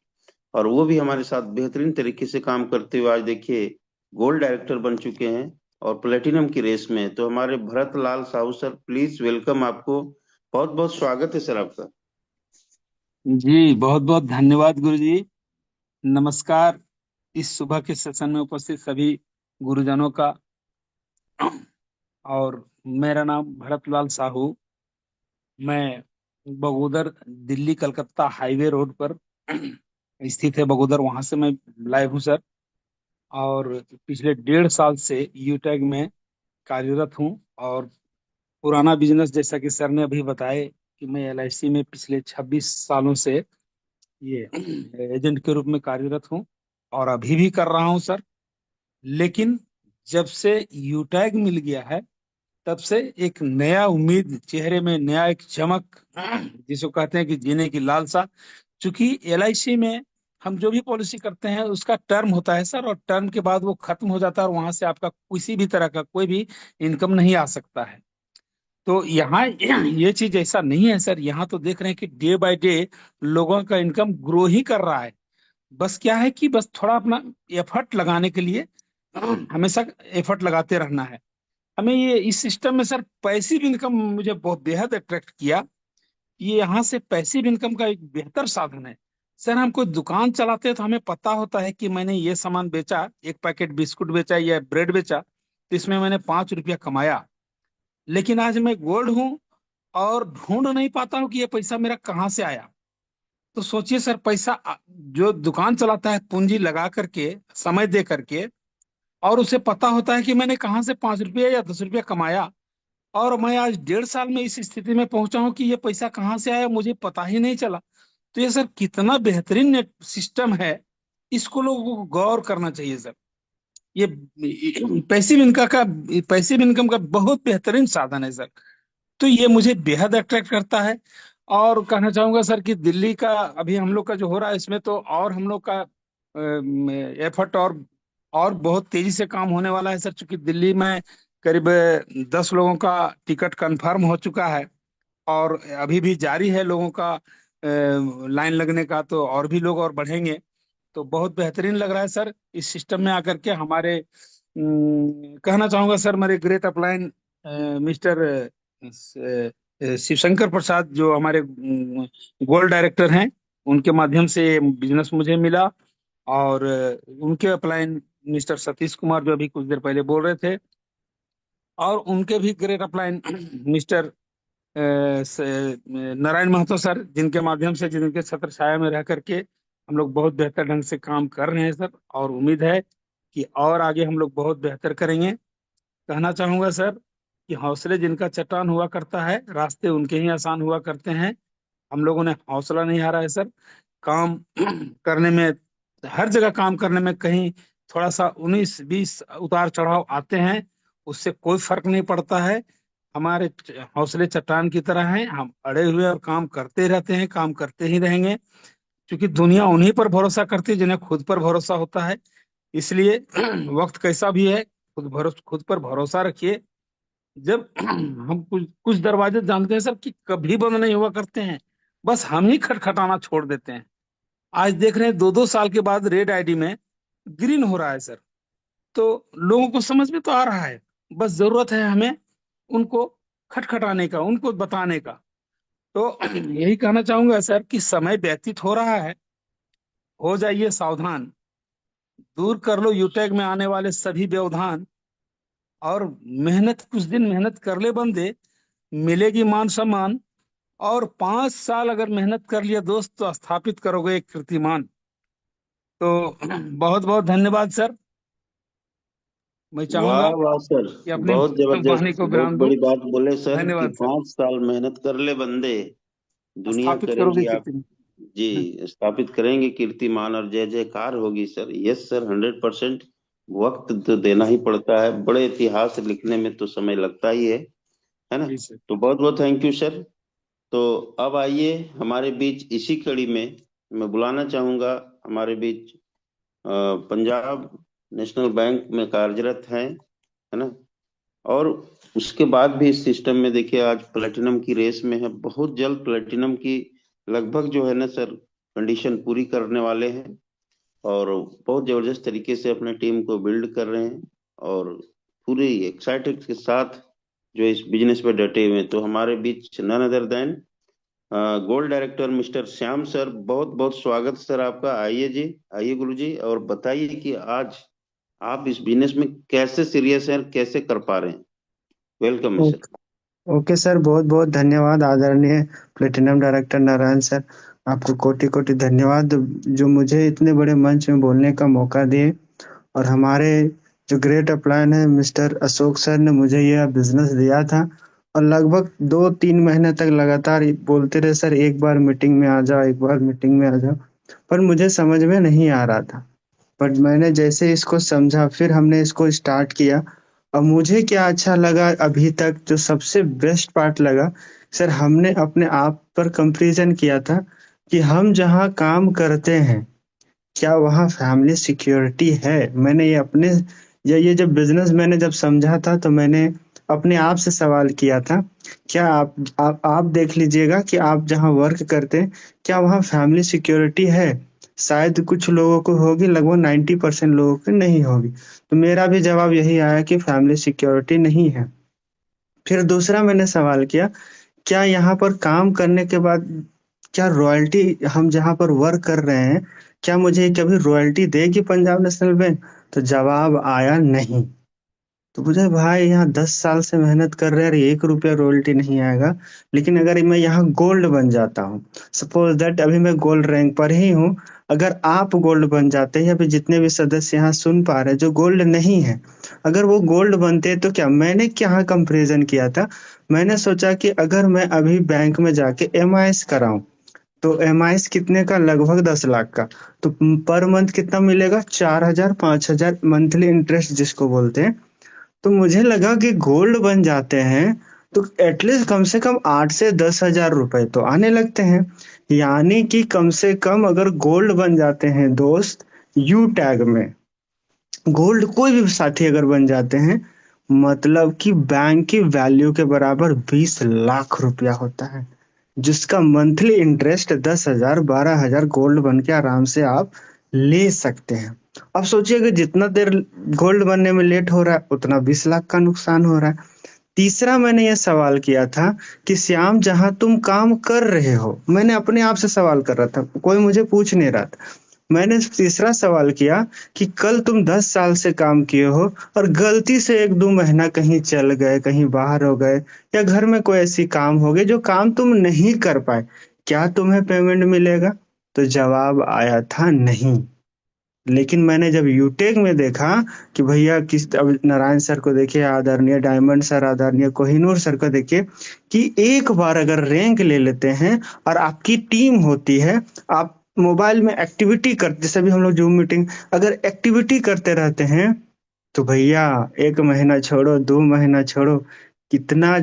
[SPEAKER 5] और वो भी हमारे साथ बेहतरीन तरीके से काम करते हुए आज देखिए गोल्ड डायरेक्टर बन चुके हैं और प्लेटिनम की रेस में हैं। तो हमारे Bharat Lal Sahu sir, please welcome, आपको बहुत बहुत स्वागत है सर आपका।
[SPEAKER 8] जी बहुत बहुत धन्यवाद गुरु जी। नमस्कार इस सुबह के सेशन में उपस्थित सभी गुरुजनों का। और मेरा नाम भरतलाल साहू, मैं बगोदर दिल्ली कलकत्ता हाईवे रोड पर स्थित है बगोदर, वहां से मैं लाइव हूँ सर। और पिछले 1.5 साल से यूटैग में कार्यरत हूँ और पुराना बिजनेस, जैसा कि सर ने अभी बताए कि मैं एलआईसी में पिछले 26 सालों से ये एजेंट के रूप में कार्यरत हूँ और अभी भी कर रहा हूँ सर। लेकिन जब से यूटैग मिल गया है तब से एक नया उम्मीद चेहरे में, नया एक चमक, जिसको कहते हैं कि जीने की लालसा। चूंकि एलआईसी में हम जो भी पॉलिसी करते हैं उसका टर्म होता है सर, और टर्म के बाद वो खत्म हो जाता है और वहां से आपका किसी भी तरह का कोई भी इनकम नहीं आ सकता है। तो यहाँ ये चीज ऐसा नहीं है सर। यहाँ तो देख रहे हैं कि डे बाय डे लोगों का इनकम ग्रो ही कर रहा है। बस क्या है कि बस थोड़ा अपना एफर्ट लगाने के लिए हमेशा एफर्ट लगाते रहना है हमें। ये इस सिस्टम में सर पैसिव इनकम मुझे बहुत बेहद अट्रैक्ट किया। ये यहाँ से पैसिव इनकम का एक बेहतर साधन है सर। हम कोई दुकान चलाते हैं तो हमें पता होता है कि मैंने ये सामान बेचा, एक पैकेट बिस्कुट बेचा या ब्रेड बेचा, तो इसमें मैंने 5 रुपया कमाया। लेकिन आज मैं गोल्ड हूँ और ढूंढ नहीं पाता हूँ कि ये पैसा मेरा कहाँ से आया। तो सोचिए सर, पैसा जो दुकान चलाता है पूंजी लगा करके, समय दे करके, और उसे पता होता है कि मैंने कहाँ से 5 रुपया या 10 रुपया कमाया, और मैं आज 1.5 साल में इस स्थिति में पहुंचा हूं कि ये पैसा कहाँ से आया मुझे पता ही नहीं चला। तो ये सर कितना बेहतरीन नेट सिस्टम है, इसको लोगों को गौर करना चाहिए सर। ये पैसिव इनकम का बहुत बेहतरीन साधन है सर। तो ये मुझे बेहद अट्रैक्ट करता है। और कहना चाहूंगा सर कि दिल्ली का अभी हम लोग का जो हो रहा है इसमें तो और हम लोग का एफर्ट और बहुत तेजी से काम होने वाला है सर। चूंकि दिल्ली में करीब 10 लोगों का टिकट कंफर्म हो चुका है और अभी भी जारी है लोगों का लाइन लगने का, तो और भी लोग और बढ़ेंगे। तो बहुत बेहतरीन लग रहा है सर इस सिस्टम में आकर के। हमारे कहना चाहूंगा सर, मेरे ग्रेट अपलाइन मिस्टर शिवशंकर प्रसाद जो हमारे गोल्ड डायरेक्टर हैं, उनके माध्यम से बिजनेस मुझे मिला। और उनके अपलाइन मिस्टर सतीश कुमार जो अभी कुछ देर पहले बोल रहे थे, और उनके भी great upline mister Narayan Mahato sir, जिनके माध्यम से, जिनके छत्र छाया में रह करके हम लोग बहुत बेहतर ढंग से काम कर रहे हैं सर। और उम्मीद है कि और आगे हम लोग बहुत बेहतर करेंगे। कहना चाहूंगा सर कि हौसले जिनका चट्टान हुआ करता है, रास्ते उनके ही आसान हुआ करते हैं। हम लोगों ने हौसला नहीं हारा है सर। काम करने में, हर जगह काम करने में कहीं थोड़ा सा 19-20 उतार चढ़ाव आते हैं, उससे कोई फर्क नहीं पड़ता है। हमारे हौसले चट्टान की तरह हैं, हम अड़े हुए और काम करते रहते हैं, काम करते ही रहेंगे। क्योंकि दुनिया उन्हीं पर भरोसा करती है जिन्हें खुद पर भरोसा होता है। इसलिए वक्त कैसा भी है, खुद पर भरोसा रखिए। जब हम कुछ कुछ दरवाजे जानते हैं सर कि कभी बंद नहीं हुआ करते हैं, बस हम ही खटखटाना छोड़ देते हैं। आज देख रहे हैं 2-2 साल के बाद रेड आईडी में ग्रीन हो रहा है सर। तो लोगों को समझ में तो आ रहा है, बस जरूरत है हमें उनको खटखटाने का, उनको बताने का। तो यही कहना चाहूंगा सर कि समय व्यतीत हो रहा है, हो जाइए सावधान, दूर कर लो यूटैग में आने वाले सभी व्यवधान, और मेहनत, कुछ दिन मेहनत कर ले बंदे, मिलेगी मान सम्मान। और 5 साल अगर मेहनत कर लिया दोस्त तो स्थापित करोगे एक कीर्तिमान। तो बहुत बहुत धन्यवाद सर। मैं चाहूंगा
[SPEAKER 5] वाह वाह सर,
[SPEAKER 8] कि अपनी
[SPEAKER 5] बहुत
[SPEAKER 8] वाणी
[SPEAKER 5] जबरदस्त,
[SPEAKER 8] को
[SPEAKER 5] बहुत
[SPEAKER 8] विराम दूं।
[SPEAKER 5] बड़ी बात बोले सर कि
[SPEAKER 8] धन्यवाद सर।
[SPEAKER 5] 5 साल मेहनत कर ले बंदे, दुनिया
[SPEAKER 8] स्थापित करोगे
[SPEAKER 5] करेगी आप,
[SPEAKER 8] कीर्तिमान।
[SPEAKER 5] जी स्थापित करेंगे कीर्तिमान और जय जयकार होगी सर। Yes sir, 100%। वक्त तो देना ही पड़ता है, बड़े इतिहास लिखने में तो समय लगता ही है ना।
[SPEAKER 8] जी सर।
[SPEAKER 5] तो बहुत बहुत थैंक यू सर। तो अब आइए हमारे बीच, इसी कड़ी में मैं बुलाना चाहूंगा हमारे बीच पंजाब नेशनल बैंक में कार्यरत हैं, है ना। और उसके बाद भी इस सिस्टम में देखिए आज प्लेटिनम की रेस में है, बहुत जल्द प्लेटिनम की लगभग जो है ना सर कंडीशन पूरी करने वाले हैं, और बहुत जबरदस्त तरीके से अपने टीम को बिल्ड कर रहे हैं, और पूरी एक्साइटेड के साथ जो इस बिजनेस पे डटे हुए हैं। तो हमारे बीच none other than gold director mister Shyam sir, बहुत बहुत स्वागत सर आपका। आइए जी, आइए गुरु जी, और बताइए कि आज आप इस बिजनेस में कैसे सीरियस हैं और कैसे कर पा रहे हैं। Welcome mister.
[SPEAKER 2] ओके सर, बहुत बहुत धन्यवाद आदरणीय प्लेटिनम डायरेक्टर नारायण सर। आपको कोटि कोटि धन्यवाद जो मुझे इतने बड़े मंच में बोलने का मौका दिए। और हमारे जो ग्रेट अपलाइन है मिस्टर अशोक सर ने मुझे यह बिजनेस दिया था, और लगभग 2-3 महीने तक लगातार बोलते रहे, सर एक बार मीटिंग में आ जाओ, एक बार मीटिंग में आ जाओ, पर मुझे समझ में नहीं आ रहा था। बट मैंने जैसे इसको समझा, फिर हमने इसको स्टार्ट किया। और मुझे क्या अच्छा लगा अभी तक, जो सबसे बेस्ट पार्ट लगा, सर हमने अपने आप पर कंपैरिजन किया था कि हम जहाँ काम करते हैं, क्या वहाँ फैमिली सिक्योरिटी है। मैंने ये अपने, ये जब बिजनेस मैंने जब समझा था, तो मैंने अपने आप से सवाल किया था, क्या आप देख लीजिएगा कि आप जहाँ वर्क करते हैं, क्या वहाँ फैमिली सिक्योरिटी है। शायद कुछ लोगों को होगी, लगभग 90% लोगों को नहीं होगी। तो मेरा भी जवाब यही आया कि फैमिली सिक्योरिटी नहीं है। फिर दूसरा मैंने सवाल किया, क्या यहाँ पर काम करने के बाद क्या रॉयल्टी, हम जहाँ पर वर्क कर रहे हैं, क्या मुझे कभी रॉयल्टी देगी पंजाब नेशनल बैंक। तो जवाब आया नहीं। तो मुझे भाई यहाँ 10 साल से मेहनत कर रहे हैं, 1 रुपया रॉयल्टी नहीं आएगा। लेकिन अगर मैं यहाँ गोल्ड बन जाता हूँ, सपोज दैट अभी मैं गोल्ड रैंक पर ही हूँ, अगर आप गोल्ड बन जाते हैं, या फिर जितने भी सदस्य यहाँ सुन पा रहे हैं जो गोल्ड नहीं है, अगर वो गोल्ड बनते, तो क्या मैंने क्या कंपेरिजन किया था, मैंने सोचा कि अगर मैं अभी बैंक में जाके एमआईएस कराऊं, तो एमआईएस कितने का, लगभग 10 लाख का। तो पर मंथ कितना मिलेगा, 4,000 5,000 मंथली इंटरेस्ट जिसको बोलते हैं। तो मुझे लगा कि गोल्ड बन जाते हैं तो एटलीस्ट कम से कम 8 से 10 हजार रुपए तो आने लगते हैं। यानी कि कम से कम अगर गोल्ड बन जाते हैं दोस्त, यू टैग में गोल्ड कोई भी साथी अगर बन जाते हैं, मतलब कि बैंक की वैल्यू के बराबर 20 लाख रुपया होता है, जिसका मंथली इंटरेस्ट 10 हजार 12 हजार गोल्ड बन के आराम से आप ले सकते हैं। अब सोचिए कि जितना देर गोल्ड बनने में लेट हो रहा है, उतना 20 लाख का नुकसान हो रहा है। तीसरा मैंने ये सवाल किया था कि श्याम, जहां तुम काम कर रहे हो, मैंने अपने आप से सवाल कर रहा था, कोई मुझे पूछ नहीं रहा था। मैंने तीसरा सवाल किया कि कल तुम 10 साल से काम किए हो, और गलती से 1-2 महीना कहीं चल गए, कहीं बाहर हो गए, या घर में कोई ऐसी काम हो गई जो काम तुम नहीं कर पाए, क्या तुम्हें पेमेंट मिलेगा। तो जवाब आया था नहीं। लेकिन मैंने जब यूटेक में देखा कि भैया किस, अब नारायण सर को देखिए, आदरणीय डायमंड सर, आदरणीय कोहिनूर सर को देखिए, कि एक बार अगर रैंक ले लेते हैं और आपकी टीम होती है, आप मोबाइल में एक्टिविटी करते, जैसे भी हम लोग जूम मीटिंग अगर एक्टिविटी करते रहते हैं, तो भैया 1 महीना छोड़ो, 2 महीना छोड़ो, कितना,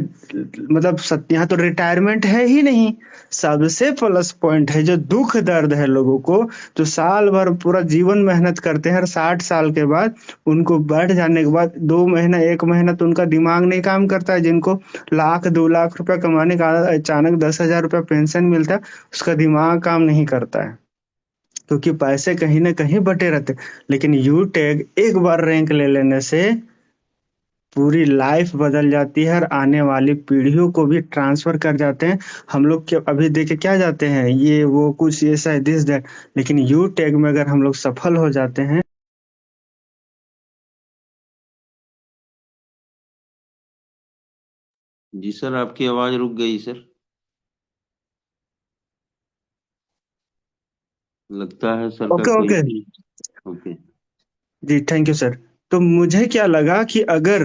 [SPEAKER 2] मतलब सत्य, यहाँ तो रिटायरमेंट है ही नहीं। सबसे प्लस पॉइंट है जो दुख दर्द है लोगों को, तो साल भर पूरा जीवन मेहनत करते हैं, और 60 साल के बाद उनको बैठ जाने के बाद 2 महीना 1 महीना तो उनका दिमाग नहीं काम करता है। जिनको 1-2 लाख रुपया कमाने का अचानक 10 हजार रुपया पेंशन मिलता है, उसका दिमाग काम नहीं करता है, क्योंकि पैसे कहीं ना कहीं बटे रहते। लेकिन यू टैग एक बार रैंक ले लेने से पूरी लाइफ बदल जाती है, और आने वाली पीढ़ियों को भी ट्रांसफर कर जाते हैं। हम लोग के अभी देखे क्या जाते हैं, ये वो कुछ ऐसा है, दिस दैट, लेकिन यू टैग में अगर हम लोग सफल हो जाते हैं।
[SPEAKER 5] जी सर, आपकी आवाज रुक गई सर, लगता है सर का
[SPEAKER 2] ओके
[SPEAKER 5] कोई।
[SPEAKER 2] Okay,
[SPEAKER 5] okay.
[SPEAKER 2] जी थैंक यू सर। तो मुझे क्या लगा कि अगर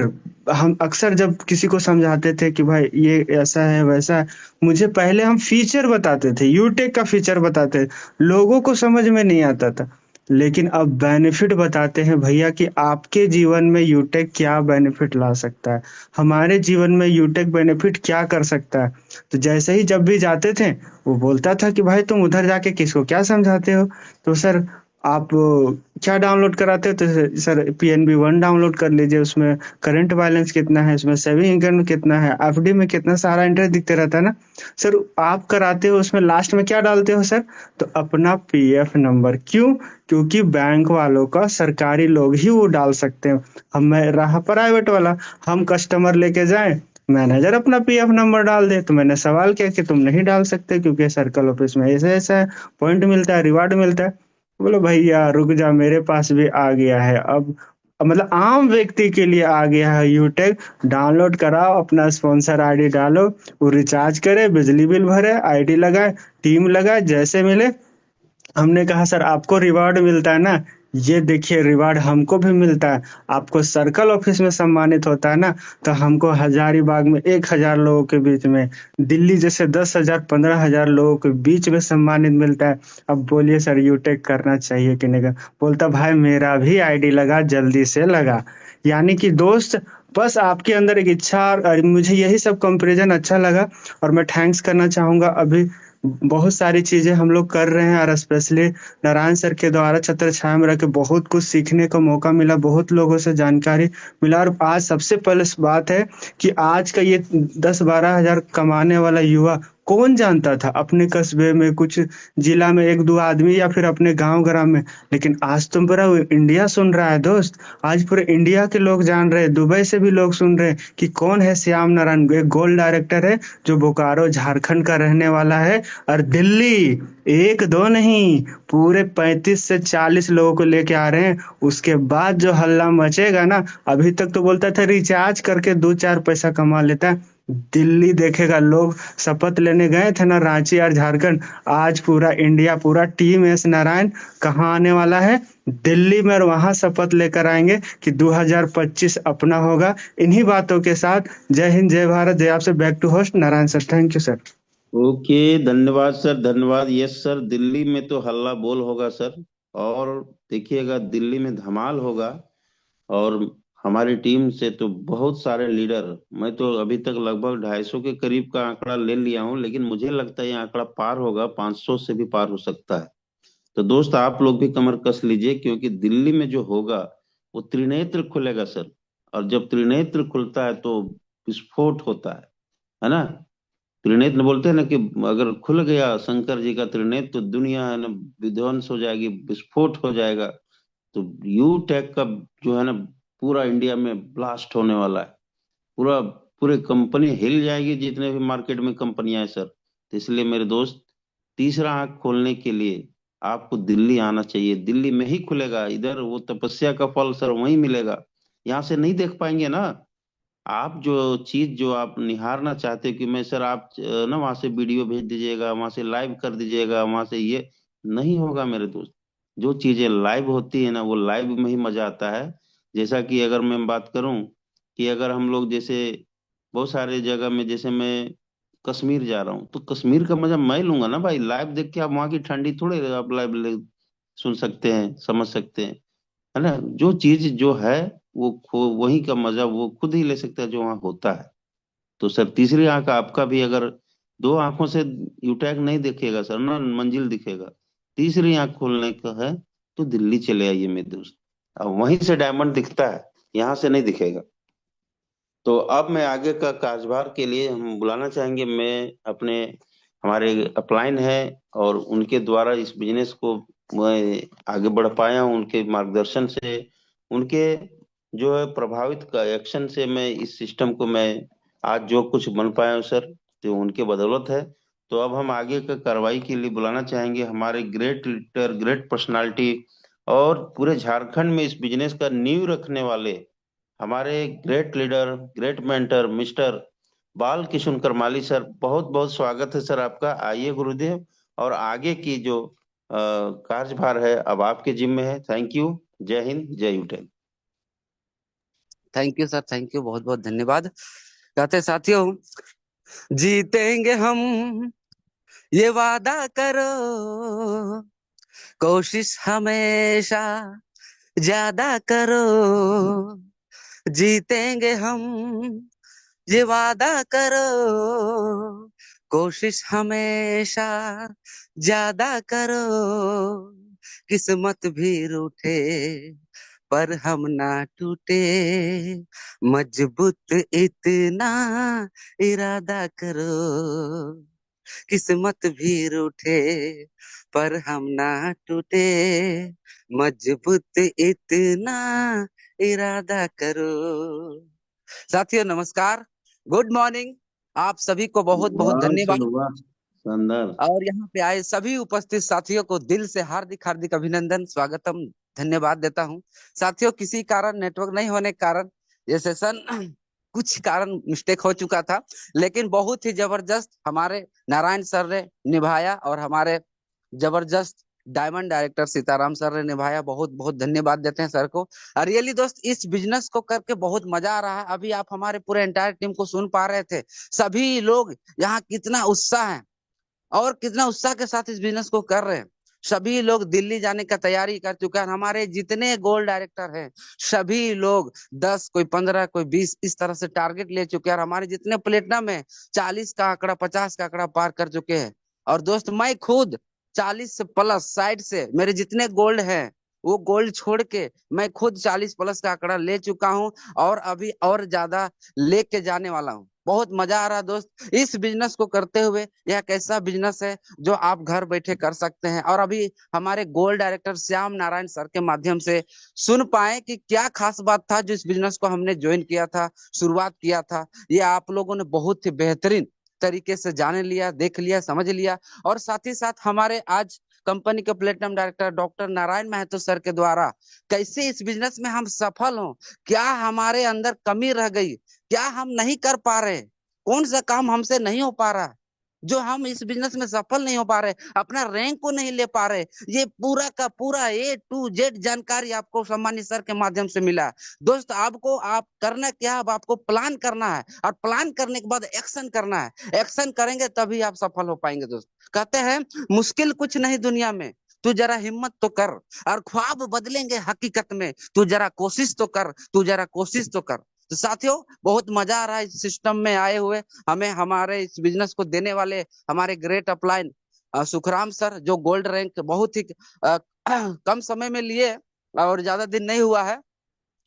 [SPEAKER 2] हम अक्सर जब किसी को समझाते थे कि भाई ये ऐसा है वैसा है, मुझे पहले हम फीचर बताते थे, यूटेक का फीचर बताते थे, लोगों को समझ में नहीं आता था। लेकिन अब बेनिफिट बताते हैं भैया कि आपके जीवन में यूटेक क्या बेनिफिट ला सकता है, हमारे जीवन में यूटेक बेनिफिट क्या कर सकता है। तो जैसे ही जब भी जाते थे, वो बोलता था कि भाई तुम उधर जाके किसको क्या समझाते हो। तो सर आप क्या डाउनलोड कराते हो, तो सर PNB-1 डाउनलोड कर लीजिए, उसमें करंट बैलेंस कितना है, उसमें सेविंग अकाउंट कितना है, एफडी में कितना, सारा इंटरेस्ट दिखते रहता है ना। सर आप कराते हो, उसमें लास्ट में क्या डालते हो सर, तो अपना PF नंबर। क्यों, क्योंकि बैंक वालों का सरकारी लोग ही वो डाल सकते हैं, हम मैं रहा प्राइवेट वाला, हम कस्टमर लेके जाएं, मैनेजर अपना PF नंबर डाल दे। तो मैंने सवाल किया कि तुम नहीं डाल सकते, क्योंकि सर्कल ऑफिस में ऐसा ऐसा है, पॉइंट मिलता है, रिवार्ड मिलता है। बोलो भैया रुक जा, मेरे पास भी आ गया है अब मतलब आम व्यक्ति के लिए आ गया है यूटेक। डाउनलोड कराओ, अपना स्पॉन्सर आईडी डालो, वो रिचार्ज करे, बिजली बिल भरे, आईडी लगाए, टीम लगाए, जैसे मिले। हमने कहा सर आपको रिवॉर्ड मिलता है ना, ये देखिए रिवार्ड हमको भी मिलता है। आपको सर्कल ऑफिस में सम्मानित होता है ना, तो हमको हजारीबाग में 1,000 लोगों के बीच में, दिल्ली जैसे 10,000 15,000 लोगों के बीच में सम्मानित मिलता है। अब बोलिए सर यूटेक करना चाहिए कि नहीं? बोलता भाई मेरा भी आईडी लगा, जल्दी से लगा। यानी कि दोस्त, बस आपके अंदर एक इच्छा, और मुझे यही सब कंपैरिजन अच्छा लगा। और मैं थैंक्स करना चाहूंगा, अभी बहुत सारी चीजें हम लोग कर रहे हैं, और स्पेशली नारायण सर के द्वारा छत्र छाया में रह के बहुत कुछ सीखने का मौका मिला, बहुत लोगों से जानकारी मिला। और आज सबसे पहले बात है कि आज का ये 10-12 हजार कमाने वाला युवा कौन जानता था अपने कस्बे में, कुछ जिला में एक दो आदमी, या फिर अपने गांव ग्राम में। लेकिन आज तुम पूरा इंडिया सुन रहा है दोस्त। आज पूरे इंडिया के लोग जान रहे हैं, दुबई से भी लोग सुन रहे हैं कि कौन है श्याम नारायण। एक गोल्ड डायरेक्टर है जो बोकारो झारखंड का रहने वाला है, और दिल्ली एक दो नहीं, पूरे 35 से 40 लोगों को लेके आ रहे हैं। उसके बाद जो हल्ला मचेगा ना, अभी तक तो बोलता था रिचार्ज करके 2-4 पैसा कमा लेता है। दिल्ली देखेगा लोग। शपथ लेने गए थे ना रांची और झारखंड, आज पूरा इंडिया, पूरा टीम एस नारायण कहाँ आने वाला है? दिल्ली में। और वहां शपथ लेकर आएंगे कि 2025 अपना होगा। इन्हीं बातों के साथ जय हिंद, जय भारत, जय। आपसे back to host Narayan sir. Thank you sir.
[SPEAKER 5] Okay, धन्यवाद सर, धन्यवाद। यस सर, दिल्ली में तो हल्ला बोल होगा सर। और देखिएगा दिल्ली में धमाल होगा। और हमारी टीम से तो बहुत सारे लीडर, मैं तो अभी तक लगभग 250 के करीब का आंकड़ा ले लिया हूं, लेकिन मुझे लगता है ये आंकड़ा पार होगा, 500 से भी पार हो सकता है। तो दोस्त आप लोग भी कमर कस लीजिए, क्योंकि दिल्ली में जो होगा वो त्रिनेत्र खुलेगा सर। और जब त्रिनेत्र खुलता है तो विस्फोट होता है ना। त्रिनेत्र बोलते हैं ना कि अगर खुल गया शंकर जी का त्रिनेत्र तो दुनिया है ना विध्वंस हो जाएगी, विस्फोट हो जाएगा। तो यू टेक का जो है ना पूरा इंडिया में ब्लास्ट होने वाला है। पूरा पूरे कंपनी हिल जाएगी, जितने भी मार्केट में कंपनियां हैं सर। तो इसलिए मेरे दोस्त, तीसरा आंख खोलने के लिए आपको दिल्ली आना चाहिए। दिल्ली में ही खुलेगा, इधर वो तपस्या का फल सर वहीं मिलेगा। यहाँ से नहीं देख पाएंगे ना आप जो चीज जो आप निहारना चाहते हो कि मैं सर आप ना वहां से वीडियो भेज दीजिएगा, वहां से लाइव कर दीजिएगा, वहां से ये नहीं होगा मेरे दोस्त। जो चीजें लाइव होती है ना वो लाइव में ही मजा आता है। जैसा कि अगर मैं बात करूं कि अगर हम लोग जैसे बहुत सारे जगह में, जैसे मैं कश्मीर जा रहा हूँ तो कश्मीर का मजा मैं लूंगा ना भाई। लाइव देख के आप वहां की ठंडी थोड़े आप लाइव सुन सकते हैं, समझ सकते हैं, है ना। जो चीज जो है वो वही का मजा वो खुद ही ले सकता है जो वहाँ होता है। तो सर तीसरी आंख आपका भी, अगर दो आंखों से यूटैग नहीं दिखेगा सर ना मंजिल दिखेगा, तीसरी आंख खोलने का है तो दिल्ली चले आइए मेरे दोस्त। अब वहीं से डायमंड दिखता है, यहाँ से नहीं दिखेगा। तो अब मैं आगे का कार्यभार के लिए हम बुलाना चाहेंगे, मैं अपने हमारे अपलाइन है और उनके द्वारा इस बिजनेस को मैं आगे बढ़ पाया हूँ, उनके मार्गदर्शन से, उनके जो है प्रभावित का एक्शन से मैं इस सिस्टम को मैं आज जो कुछ बन पाया हूँ सर, तो उनके बदौलत है। तो अब हम आगे का कार्रवाई के लिए बुलाना चाहेंगे हमारे ग्रेट लीडर, ग्रेट पर्सनालिटी और पूरे झारखंड में इस बिजनेस का नींव रखने वाले हमारे great leader, great mentor mister बाल किशुन करमाली सर। बहुत बहुत स्वागत है सर आपका। आइए गुरुदेव, और आगे की जो कार्यभार है अब आपके जिम्मे है। Thank you. जय हिंद, जय UTech.
[SPEAKER 9] Thank you sir, thank you, बहुत बहुत धन्यवाद। कहते साथियों, जीतेंगे हम ये वादा करो, कोशिश हमेशा ज्यादा करो। जीतेंगे हम ये वादा करो, कोशिश हमेशा ज्यादा करो। किस्मत भी रूठे पर हम ना टूटे, मजबूत इतना इरादा करो। किस्मत भी रूठे पर हम ना टूटे, मजबूत इतना इरादा करो। साथियों नमस्कार, गुड मॉर्निंग। आप सभी को बहुत बहुत
[SPEAKER 5] वाह सर
[SPEAKER 9] धन्यवाद।
[SPEAKER 5] वाह, शानदार।
[SPEAKER 9] और यहाँ पे आए सभी उपस्थित साथियों को दिल से हार्दिक हार्दिक अभिनंदन, स्वागतम, धन्यवाद देता हूँ। साथियों किसी कारण नेटवर्क नहीं होने के कारण ये सेशन कुछ कारण मिस्टेक हो चुका था, लेकिन बहुत ही जबरदस्त हमारे नारायण सर ने निभाया और हमारे जबरदस्त डायमंड डायरेक्टर सीताराम सर ने निभाया। बहुत बहुत धन्यवाद देते हैं सर को। रियली दोस्त, इस बिजनेस को करके बहुत मजा आ रहा है। अभी आप हमारे पूरे एंटायर टीम को सुन पा रहे थे, सभी लोग यहाँ कितना उत्साह है और कितना उत्साह के साथ इस बिजनेस को कर रहे हैं। सभी लोग दिल्ली जाने का तैयारी कर चुके हैं। हमारे जितने गोल्ड डायरेक्टर हैं सभी लोग 10, कोई 15, कोई 20 इस तरह से टारगेट ले चुके हैं। और हमारे जितने प्लेटिनम है 40 का आंकड़ा, 50 का आंकड़ा पार कर चुके हैं। और दोस्त, मैं खुद 40 से प्लस साइड से मेरे जितने गोल्ड हैं वो गोल्ड छोड़ के मैं खुद 40 प्लस का आंकड़ा ले चुका हूँ और अभी और ज्यादा लेके जाने वाला हूँ। बहुत मजा आ रहा है दोस्त इस बिजनेस को करते हुए। यह एक ऐसा बिजनेस है जो आप घर बैठे कर सकते हैं। और अभी हमारे gold director Shyam Narayan sir के माध्यम से सुन पाए कि क्या खास बात था जो इस बिजनेस को हमने ज्वाइन किया था, शुरुआत किया था। ये आप लोगों ने बहुत ही बेहतरीन तरीके से जान लिया, देख लिया, समझ लिया। और साथ ही साथ हमारे आज कंपनी के platinum director doctor Narayan Mahato sir के द्वारा कैसे इस बिजनेस में हम सफल हों, क्या हमारे अंदर कमी रह गई, क्या हम नहीं कर पा रहे, कौन सा काम हमसे नहीं हो पा रहा, जो हम इस बिजनेस में सफल नहीं हो पा रहे, अपना रैंक को नहीं ले पा रहे, ये पूरा का पूरा A to Z जानकारी आपको सम्मानित सर के माध्यम से मिला। दोस्त, आपको आप करना क्या, अब आपको प्लान करना है और प्लान करने के बाद एक्शन करना है। एक्शन करेंगे तभी आप सफल हो पाएंगे। दोस्त, कहते हैं मुश्किल कुछ नहीं दुनिया में, तू जरा हिम्मत तो कर, और ख्वाब बदलेंगे हकीकत में, तू जरा कोशिश तो कर, तू जरा कोशिश तो कर। तो साथियों, बहुत मजा आ रहा है इस सिस्टम में आए हुए। हमें हमारे इस बिजनेस को देने वाले हमारे ग्रेट अपलाइन सुखराम सर, जो गोल्ड रैंक बहुत ही कम समय में लिए और ज्यादा दिन नहीं हुआ है,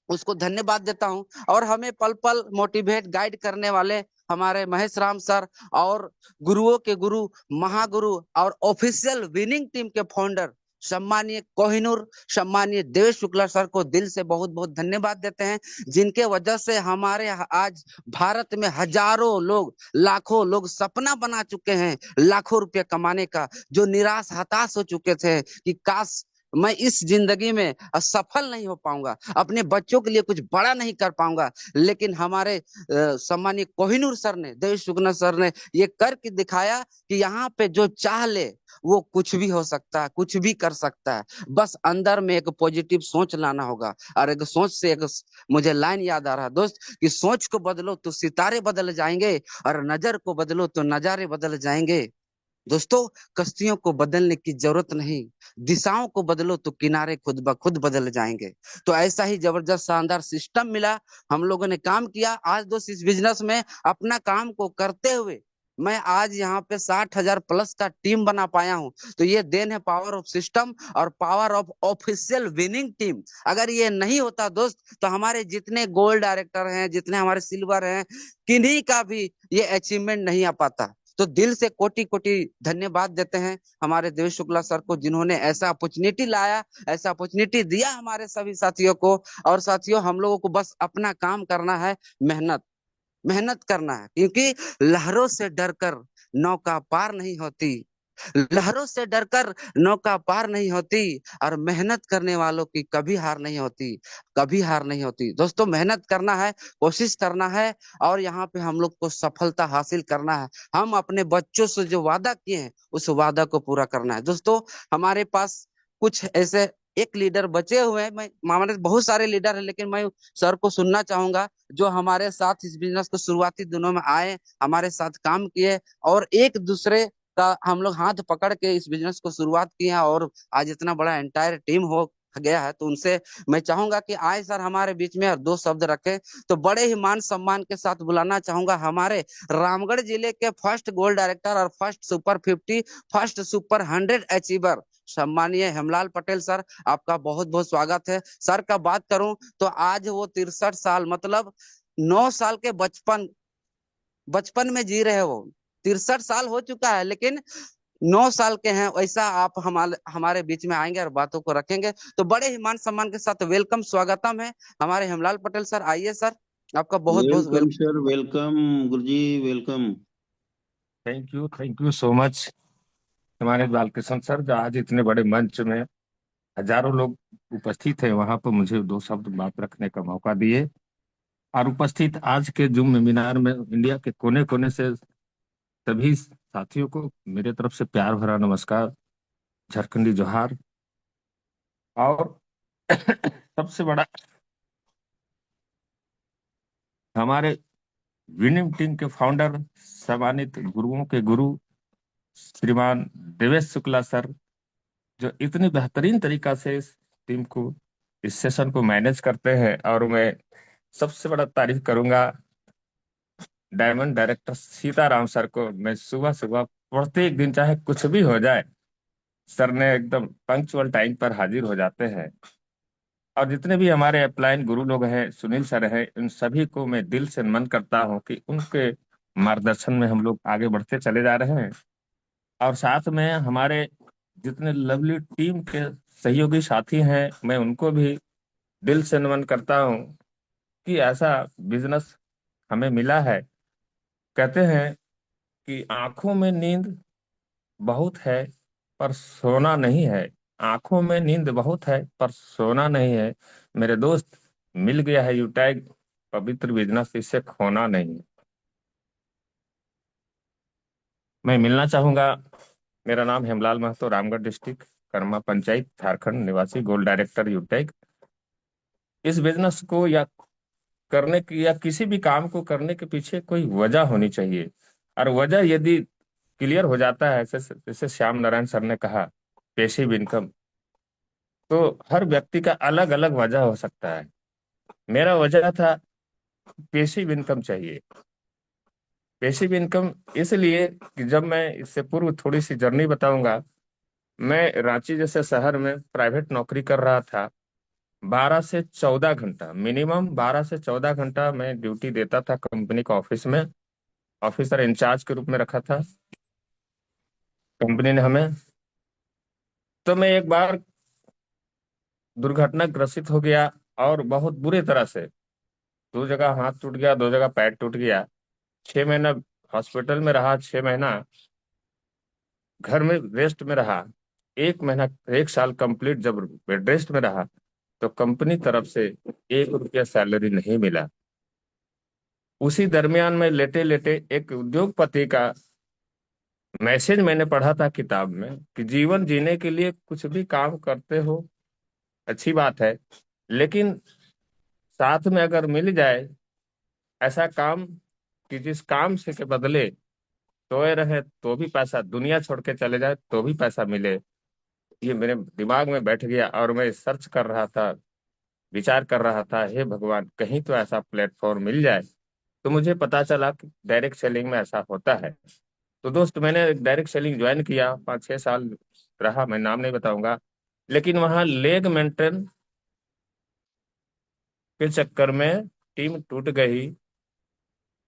[SPEAKER 9] उसको धन्यवाद देता हूँ। और हमें पल पल मोटिवेट गाइड करने वाले हमारे महेश राम सर और गुरुओं के गुरु, महागुरु और ऑफिशियल विनिंग टीम के फाउंडर सम्मानीय कोहिनूर, सम्मानीय देवेश शुक्ला सर को दिल से बहुत बहुत धन्यवाद देते हैं, जिनके वजह से हमारे आज भारत में हजारों लोग, लाखों लोग सपना बना चुके हैं लाखों रुपए कमाने का, जो निराश हताश हो चुके थे कि काश मैं इस जिंदगी में सफल नहीं हो पाऊंगा, अपने बच्चों के लिए कुछ बड़ा नहीं कर पाऊंगा, लेकिन हमारे सम्मानीय कोहिनूर सर ने, देवेश शुक्ला सर ने ये करके दिखाया कि यहाँ पे जो चाह ले वो कुछ भी हो सकता है, कुछ भी कर सकता है। बस अंदर में एक पॉजिटिव सोच लाना होगा। और एक सोच से एक मुझे लाइन याद आ रहा है दोस्त, कि सोच को बदलो तो सितारे बदल जाएंगे, और नजर को बदलो तो नजारे बदल जाएंगे। दोस्तों, कश्तियों को बदलने की जरूरत नहीं, दिशाओं को बदलो तो किनारे खुद ब खुद बदल जाएंगे। तो ऐसा ही जबरदस्त शानदार सिस्टम मिला, हम लोगों ने काम किया। आज दोस्त इस बिजनेस में अपना काम को करते हुए मैं आज यहाँ पे 60,000 प्लस का टीम बना पाया हूँ। तो ये देन है पावर ऑफ सिस्टम और power of official winning team. अगर ये नहीं होता दोस्त, तो हमारे जितने गोल्ड डायरेक्टर हैं, जितने हमारे सिल्वर हैं, किन्हीं का भी ये अचीवमेंट नहीं आ पाता। तो दिल से कोटि कोटि धन्यवाद देते हैं हमारे देवेश शुक्ला सर को, जिन्होंने ऐसा अपॉर्चुनिटी लाया, ऐसा अपॉर्चुनिटी दिया हमारे सभी साथियों को। और साथियों, हम लोगों को बस अपना काम करना है, मेहनत मेहनत करना है, क्योंकि लहरों से डरकर नौका पार नहीं होती, लहरों से डरकर नौका पार नहीं होती, और मेहनत करने वालों की कभी हार नहीं होती, कभी हार नहीं होती। दोस्तों, मेहनत करना है, कोशिश करना है, और यहाँ पे हम लोग को सफलता हासिल करना है। हम अपने बच्चों से जो वादा किए हैं उस वादा को पूरा करना है। दोस्तों, हमारे पास कुछ ऐसे एक लीडर बचे हुए हैं। मैं हमारे बहुत सारे लीडर हैं, लेकिन मैं सर को सुनना चाहूंगा, जो हमारे साथ इस बिजनेस को शुरुआती दिनों में आए, हमारे साथ काम किए, और एक दूसरे का हम लोग हाथ पकड़ के इस बिजनेस को शुरुआत किए हैं, और आज इतना बड़ा एंटायर टीम हो गया है। तो उनसे मैं चाहूंगा कि आए सर हमारे बीच में और दो शब्द रखें। तो बड़े ही मान सम्मान के साथ बुलाना चाहूंगा हमारे रामगढ़ जिले के फर्स्ट गोल्ड डायरेक्टर और first super 50, first super 100 achiever सम्मानीय हेमलाल पटेल सर। आपका बहुत बहुत स्वागत है। सर का बात करूं तो आज वो 63 साल, मतलब 9 साल के बचपन में जी रहे हैं वो। 63 साल हो चुका है, लेकिन 9 साल के हैं। वैसा आप हमारे बीच में आएंगे और बातों को रखेंगे। तो बड़े ही मान सम्मान के साथ वेलकम, स्वागतम है हमारे हेमलाल पटेल सर। आइए सर, आपका बहुत बहुत
[SPEAKER 5] welcome sir, welcome Guruji, welcome.
[SPEAKER 8] Thank you so much हमारे बालकृष्ण सर, जो आज इतने बड़े मंच में हजारों लोग उपस्थित हैं, वहां पर मुझे दो शब्द बात रखने का मौका दिए। और उपस्थित आज के जूम वेबिनार में इंडिया के कोने कोने से सभी साथियों को मेरे तरफ से प्यार भरा नमस्कार।
[SPEAKER 10] झारखंडी जोहार। और सबसे बड़ा, हमारे विनिंग टीम के फाउंडर, सम्मानित गुरुओं के गुरु श्रीमान देवेश शुक्ला सर, जो इतनी बेहतरीन तरीका से इस टीम को, इस सेशन को मैनेज करते हैं। और मैं सबसे बड़ा तारीफ करूंगा डायमंड डायरेक्टर सीताराम सर को। मैं सुबह सुबह प्रत्येक दिन, चाहे कुछ भी हो जाए, सर ने एकदम पंक्चुअल टाइम पर हाजिर हो जाते हैं। और जितने भी हमारे अपलाइन गुरु लोग हैं, सुनील सर हैं, इन सभी को मैं दिल से नमन करता हूं कि उनके मार्गदर्शन में हम लोग आगे बढ़ते चले जा रहे हैं। और साथ में हमारे जितने लवली टीम के सहयोगी साथी हैं, मैं उनको भी दिल से नमन करता हूं कि ऐसा बिजनेस हमें मिला है। कहते हैं कि आंखों में नींद बहुत है पर सोना नहीं है। आंखों में नींद बहुत है पर सोना नहीं है। मेरे दोस्त, मिल गया है यूटैग, पवित्र बिजनेस, इससे खोना नहीं है। मैं मिलना चाहूंगा। मेरा नाम हेमलाल महतो, रामगढ़ डिस्ट्रिक्ट, कर्मा पंचायत, झारखंड निवासी, गोल्ड डायरेक्टर यूटैग। इस बिजनेस को या करने की या किसी भी काम को करने के पीछे कोई वजह होनी चाहिए। और वजह यदि क्लियर हो जाता है, जैसे जैसे श्याम नारायण सर ने कहा, पैसिव इनकम, तो हर व्यक्ति का अलग अलग वजह हो सकता है। मेरा वजह था पैसिव इनकम चाहिए। पैसिव इनकम इसलिए कि जब मैं इससे पूर्व थोड़ी सी जर्नी बताऊंगा, मैं रांची जैसे शहर में प्राइवेट नौकरी कर रहा था। 12 से 14 घंटा, मिनिमम 12 से 14 घंटा मैं ड्यूटी देता था कंपनी के ऑफिस में। ऑफिसर इंचार्ज के रूप में रखा था कंपनी ने हमें। तो मैं एक बार दुर्घटना ग्रसित हो गया, और बहुत बुरी तरह से। 2 जगह हाथ टूट गया, 2 जगह पैर टूट गया। 6 महीना हॉस्पिटल में रहा, 6 महीना घर में रेस्ट में रहा। 1 महीना, 1 साल कंप्लीट जब बेड रेस्ट में रहा, तो कंपनी तरफ से 1 रुपया सैलरी नहीं मिला। उसी दरमियान में लेटे लेटे एक उद्योगपति का मैसेज मैंने पढ़ा था किताब में कि जीवन जीने के लिए कुछ भी काम करते हो, अच्छी बात है, लेकिन साथ में अगर मिल जाए ऐसा काम कि जिस काम से के बदले सोए रहे तो भी पैसा, दुनिया छोड़ के चले जाए तो भी पैसा मिले। ये मेरे दिमाग में बैठ गया, और मैं सर्च कर रहा था, विचार कर रहा था, हे भगवान, कहीं तो ऐसा प्लेटफॉर्म मिल जाए। तो मुझे पता चला कि डायरेक्ट सेलिंग में ऐसा होता है। तो दोस्त, मैंने डायरेक्ट सेलिंग ज्वाइन किया, 5-6 साल रहा, मैं नाम नहीं बताऊंगा। लेकिन वहां लेग मेंटेन के चक्कर में टीम टूट गई,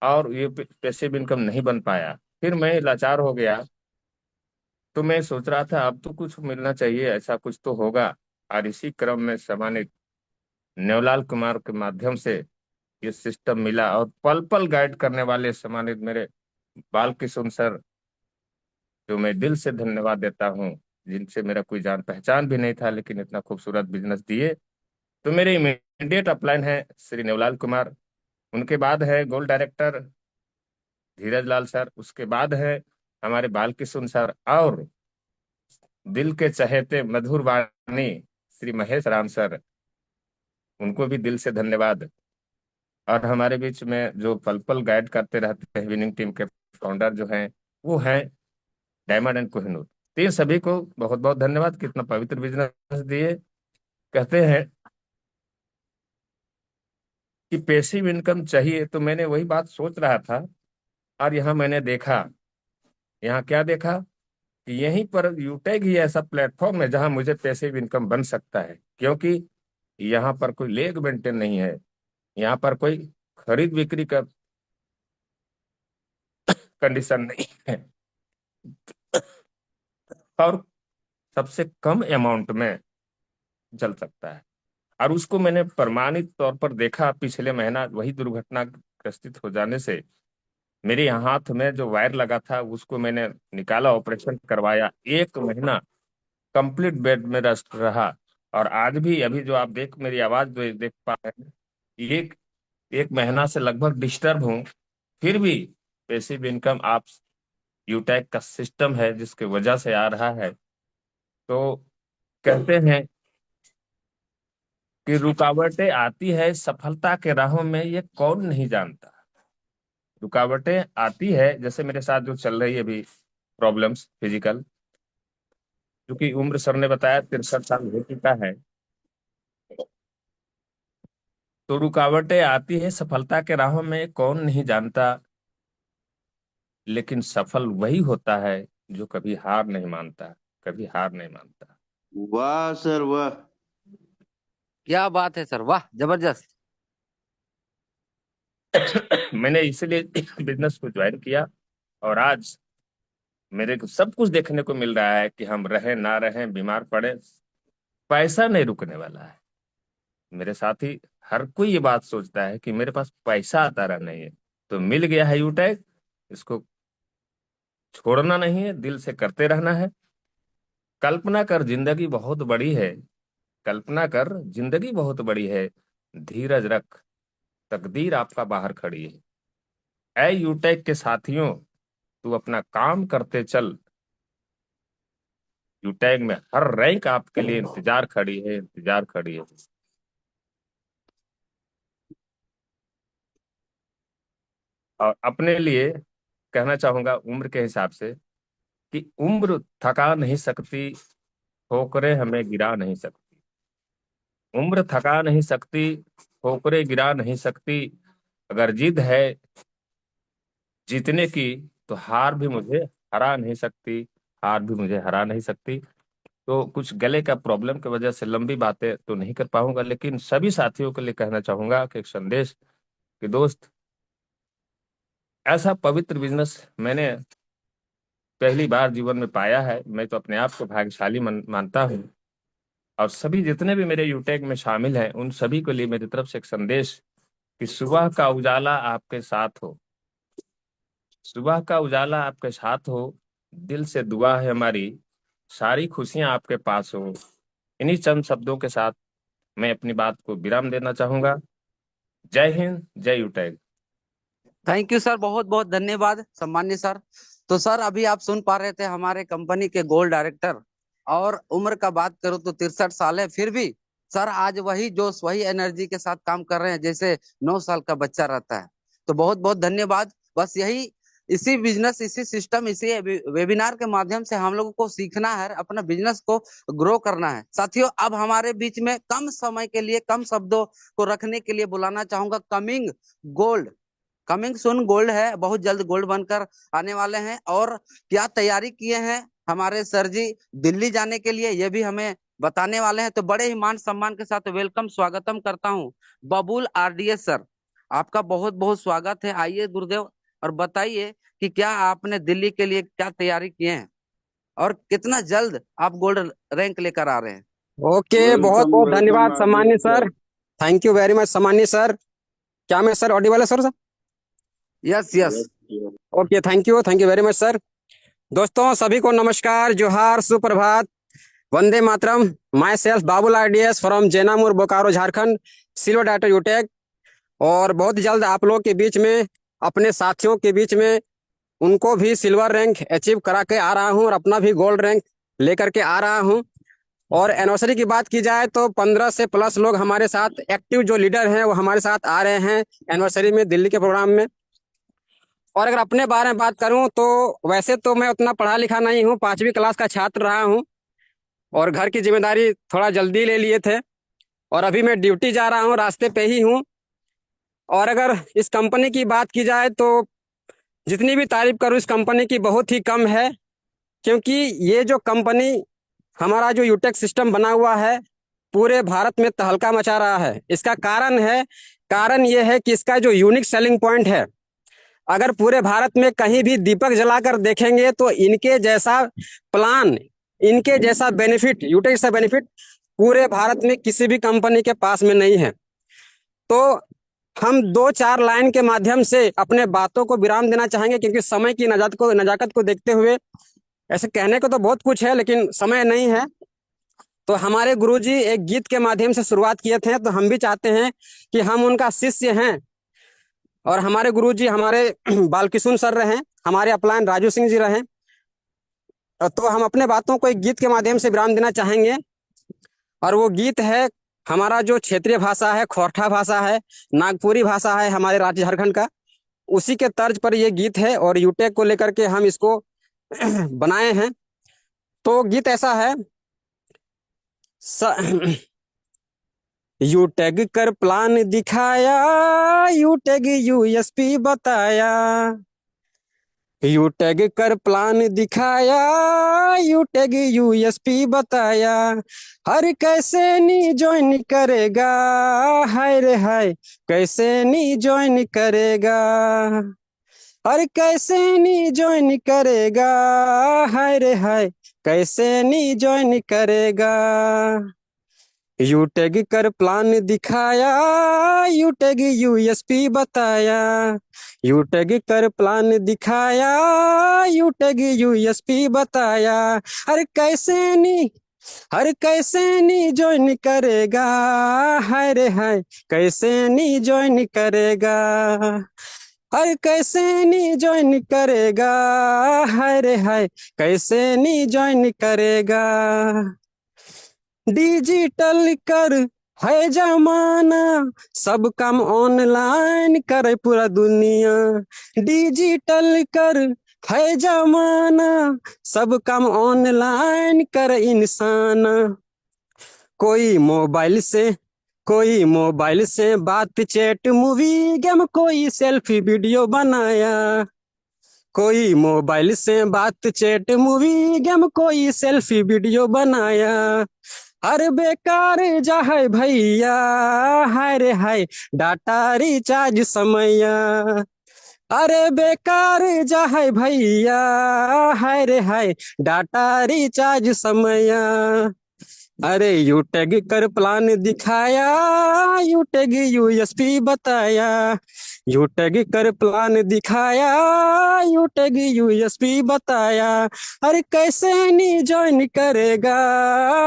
[SPEAKER 10] और ये पैसिव इनकम नहीं बन पाया। फिर मैं लाचार हो गया। तो मैं सोच रहा था अब तो कुछ मिलना चाहिए, ऐसा कुछ तो होगा। और इसी क्रम में सम्मानित नेवलाल कुमार के माध्यम से ये सिस्टम मिला, और पल पल गाइड करने वाले सम्मानित मेरे बाल किशोर सर, जो मैं दिल से धन्यवाद देता हूँ, जिनसे मेरा कोई जान पहचान भी नहीं था, लेकिन इतना खूबसूरत बिजनेस दिए। तो मेरे इमीडिएट अपलाइन है श्री नेवलाल कुमार। उनके बाद है गोल्ड डायरेक्टर धीरज लाल सर। उसके बाद है हमारे बाल किशोर सर, और दिल के चहेते मधुर वाणी श्री महेश राम सर, उनको भी दिल से धन्यवाद। और हमारे बीच में जो पल पल गाइड करते रहते हैं विनिंग टीम के फाउंडर जो हैं, वो हैं डायमंड एंड कोहिनूर। तो इन सभी को बहुत बहुत धन्यवाद, कितना पवित्र बिजनेस दिए। कहते हैं कि पैसिव इनकम चाहिए, तो मैंने वही बात सोच रहा था। और यहाँ मैंने देखा, यहाँ क्या देखा कि यहीं पर यूटेक ही ऐसा प्लेटफॉर्म है जहां मुझे पैसिव इनकम बन सकता है। क्योंकि यहाँ पर कोई लेग मेंटेन नहीं है, यहाँ पर कोई खरीद बिक्री का कंडीशन नहीं है, और सबसे कम अमाउंट में चल सकता है। और उसको मैंने प्रमाणित तौर पर देखा। पिछले महीना वही दुर्घटना ग्रसित हो जाने से मेरे हाथ में जो वायर लगा था उसको मैंने निकाला, ऑपरेशन करवाया, 1 महीना कंप्लीट बेड में रेस्ट रहा। और आज भी, अभी जो आप मेरी आवाज जो देख पा रहे हैं, एक 1 महीना से लगभग डिस्टर्ब हूँ। फिर भी पैसिव इनकम आप यूटैक का सिस्टम है जिसकी वजह से आ रहा है। तो कहते हैं कि रुकावटें आती है सफलता के राहों में, ये कौन नहीं जानता। रुकावटें आती है, जैसे मेरे साथ जो चल रही है अभी प्रॉब्लम्स फिजिकल, क्योंकि उम्र सर ने बताया 63 साल हो चुका है। तो रुकावटें आती है सफलता के राहों में, कौन नहीं जानता, लेकिन सफल वही होता है जो कभी हार नहीं मानता, कभी हार नहीं मानता।
[SPEAKER 5] वाह सर वाह।
[SPEAKER 9] क्या बात है सर, वाह जबरदस्त।
[SPEAKER 10] मैंने इसलिए बिजनेस को ज्वाइन किया, और आज मेरे को सब कुछ देखने को मिल रहा है कि हम रहें ना रहें, बीमार पड़े, पैसा नहीं रुकने वाला है। मेरे साथी हर कोई ये बात सोचता है कि मेरे पास पैसा आता रहा नहीं है, तो मिल गया है यूटेक, इसको छोड़ना नहीं है, दिल से करते रहना है। कल्पना कर जिंदगी बहुत बड़ी है, कल्पना कर जिंदगी बहुत बड़ी है, धीरज रख तकदीर आपका बाहर खड़ी है। ऐ यूटेक के साथियों, तू अपना काम करते चल, यूटेक में हर रैंक आपके लिए इंतजार खड़ी है, इंतजार खड़ी है। और अपने लिए कहना चाहूंगा उम्र के हिसाब से कि उम्र थका नहीं सकती, ठोकरें हमें गिरा नहीं सकती। उम्र थका नहीं सकती, ठोकरें गिरा नहीं सकती। अगर जिद है जीतने की, तो हार भी मुझे हरा नहीं सकती, हार भी मुझे हरा नहीं सकती। तो कुछ गले का प्रॉब्लम की वजह से लंबी बातें तो नहीं कर पाऊंगा, लेकिन सभी साथियों के लिए कहना चाहूंगा कि एक संदेश कि दोस्त, ऐसा पवित्र बिजनेस मैंने पहली बार जीवन में पाया है। मैं तो अपने आप को भाग्यशाली मानता हूँ, और सभी जितने भी मेरे यूटेक में शामिल हैं उन सभी के लिए मेरी तरफ से एक संदेश कि सुबह का उजाला आपके साथ हो, सुबह का उजाला आपके साथ हो। दिल से दुआ है हमारी, सारी खुशियां आपके पास हो। इन्हीं चंद शब्दों के साथ मैं अपनी बात को विराम देना चाहूंगा। जय हिंद, जय यूटेक।
[SPEAKER 9] थैंक यू सर, बहुत बहुत धन्यवाद सम्मान्य सर। तो सर अभी आप सुन पा रहे थे हमारे कंपनी के गोल्ड डायरेक्टर, और उम्र का बात करूं तो 63 साल है, फिर भी सर आज वही जोश वही एनर्जी के साथ काम कर रहे हैं जैसे 9 साल का बच्चा रहता है। तो बहुत बहुत धन्यवाद। बस यही, इसी बिजनेस, इसी सिस्टम, इसी वेबिनार के माध्यम से हम लोगों को सीखना है, अपना बिजनेस को ग्रो करना है। साथियों अब हमारे बीच में कम समय के लिए, कम शब्दों को रखने के लिए बुलाना चाहूंगा कमिंग गोल्ड, कमिंग सुन गोल्ड है, बहुत जल्द गोल्ड बनकर आने वाले हैं। और क्या तैयारी किए हैं हमारे सर जी दिल्ली जाने के लिए, ये भी हमें बताने वाले हैं। तो बड़े ही मान सम्मान के साथ वेलकम, स्वागतम करता हूं बबुल आरडीएस सर, आपका बहुत बहुत स्वागत है। आइए गुरुदेव, और बताइए कि क्या आपने दिल्ली के लिए क्या तैयारी किए हैं, और कितना जल्द आप गोल्ड रैंक लेकर आ रहे हैं।
[SPEAKER 11] ओके, बहुत बहुत धन्यवाद
[SPEAKER 5] वेलकम
[SPEAKER 11] सम्मान्य sir, thank you very much सम्मान्य सर। क्या मैं सर ऑडिबल है sir?
[SPEAKER 9] Yes yes.
[SPEAKER 11] Okay, thank you very much sir. दोस्तों सभी को नमस्कार, जोहार, सुप्रभात, वंदे मातरम। Myself Babul RDS from Jenamur, Bokaro, Jharkhand, silver data UTech. और बहुत जल्द आप लोग के बीच में, अपने साथियों के बीच में, उनको भी सिल्वर रैंक अचीव करा के आ रहा हूँ, और अपना भी गोल्ड रैंक लेकर के आ रहा हूँ। और एनिवर्सरी की बात की जाए तो 15 से प्लस लोग हमारे साथ एक्टिव जो लीडर हैं वो हमारे साथ आ रहे हैं एनिवर्सरी में, दिल्ली के प्रोग्राम में। और अगर अपने बारे में बात करूं तो वैसे तो मैं उतना पढ़ा लिखा नहीं हूं, 5वीं क्लास का छात्र रहा हूं, और घर की जिम्मेदारी थोड़ा जल्दी ले लिए थे, और अभी मैं ड्यूटी जा रहा हूं, रास्ते पे ही हूं। और अगर इस कंपनी की बात की जाए तो जितनी भी तारीफ करूं इस कंपनी की बहुत ही कम है, क्योंकि ये जो कंपनी, हमारा जो यूटेक सिस्टम बना हुआ है, पूरे भारत में तहलका मचा रहा है। इसका कारण ये है कि इसका जो यूनिक सेलिंग पॉइंट है, अगर पूरे भारत में कहीं भी दीपक जलाकर देखेंगे तो इनके जैसा प्लान, इनके जैसा बेनिफिट, यूटेक से बेनिफिट पूरे भारत में किसी भी कंपनी के पास में नहीं है। तो हम 2-4 लाइन के माध्यम से अपने बातों को विराम देना चाहेंगे, क्योंकि समय की नजाकत को देखते हुए ऐसे कहने को तो बहुत कुछ है लेकिन समय नहीं है। तो हमारे गुरुजी एक गीत के माध्यम से शुरुआत किए थे, तो हम भी चाहते हैं कि हम उनका शिष्य हैं, और हमारे गुरुजी हमारे बालकिशुन सर रहे, हमारे अपलायन राजू सिंह जी रहे, तो हम अपने बातों को एक गीत के माध्यम से विराम देना चाहेंगे, और वो गीत है हमारा जो क्षेत्रीय भाषा है, खोरठा भाषा है, नागपुरी भाषा है हमारे राज्य झारखंड का, उसी के तर्ज पर ये गीत है और यूटेक को लेकर के हम इसको बनाए हैं। तो गीत ऐसा है, यूटेग कर प्लान दिखाया, यूटेग यूएसपी बताया, यूटेग कर प्लान दिखाया, यूटेग यूएसपी बताया, हर कैसे नी ज्वाइन करेगा, हाय रे हाय कैसे नी ज्वाइन करेगा, हर कैसे नी ज्वाइन करेगा, हाय रे हाय कैसे नी ज्वाइन करेगा, यूटेग कर प्लान दिखाया, यूटेग यूएसपी बताया, यूटेग कर प्लान दिखाया, यूटेग यूएसपी बताया, हर कैसे नी ज्वाइन करेगा, हाय रे हाय कैसे नी ज्वाइन करेगा, हर कैसे नी ज्वाइन करेगा, हाय रे हाय कैसे नी ज्वाइन करेगा, डिजिटल कर है जमाना, सब काम ऑनलाइन करे पूरा दुनिया, डिजिटल कर है जमाना, सब काम ऑनलाइन करे इंसान, कोई मोबाइल से बात चैट मूवी गेम, कोई सेल्फी वीडियो बनाया, कोई मोबाइल से बात चैट मूवी गेम, कोई सेल्फी वीडियो बनाया, अरे बेकार जा है भैया, हाय रे हाय डाटा रिचार्ज समैया, अरे बेकार जा है भैया, हाय रे हाय डाटा रिचार्ज समैया, अरे यूटेग कर प्लान दिखाया, यूटेग यूएसपी बताया, यूटेग कर प्लान दिखाया, यूटेग यूएसपी बताया, अरे कैसे नी ज्वाइन करेगा,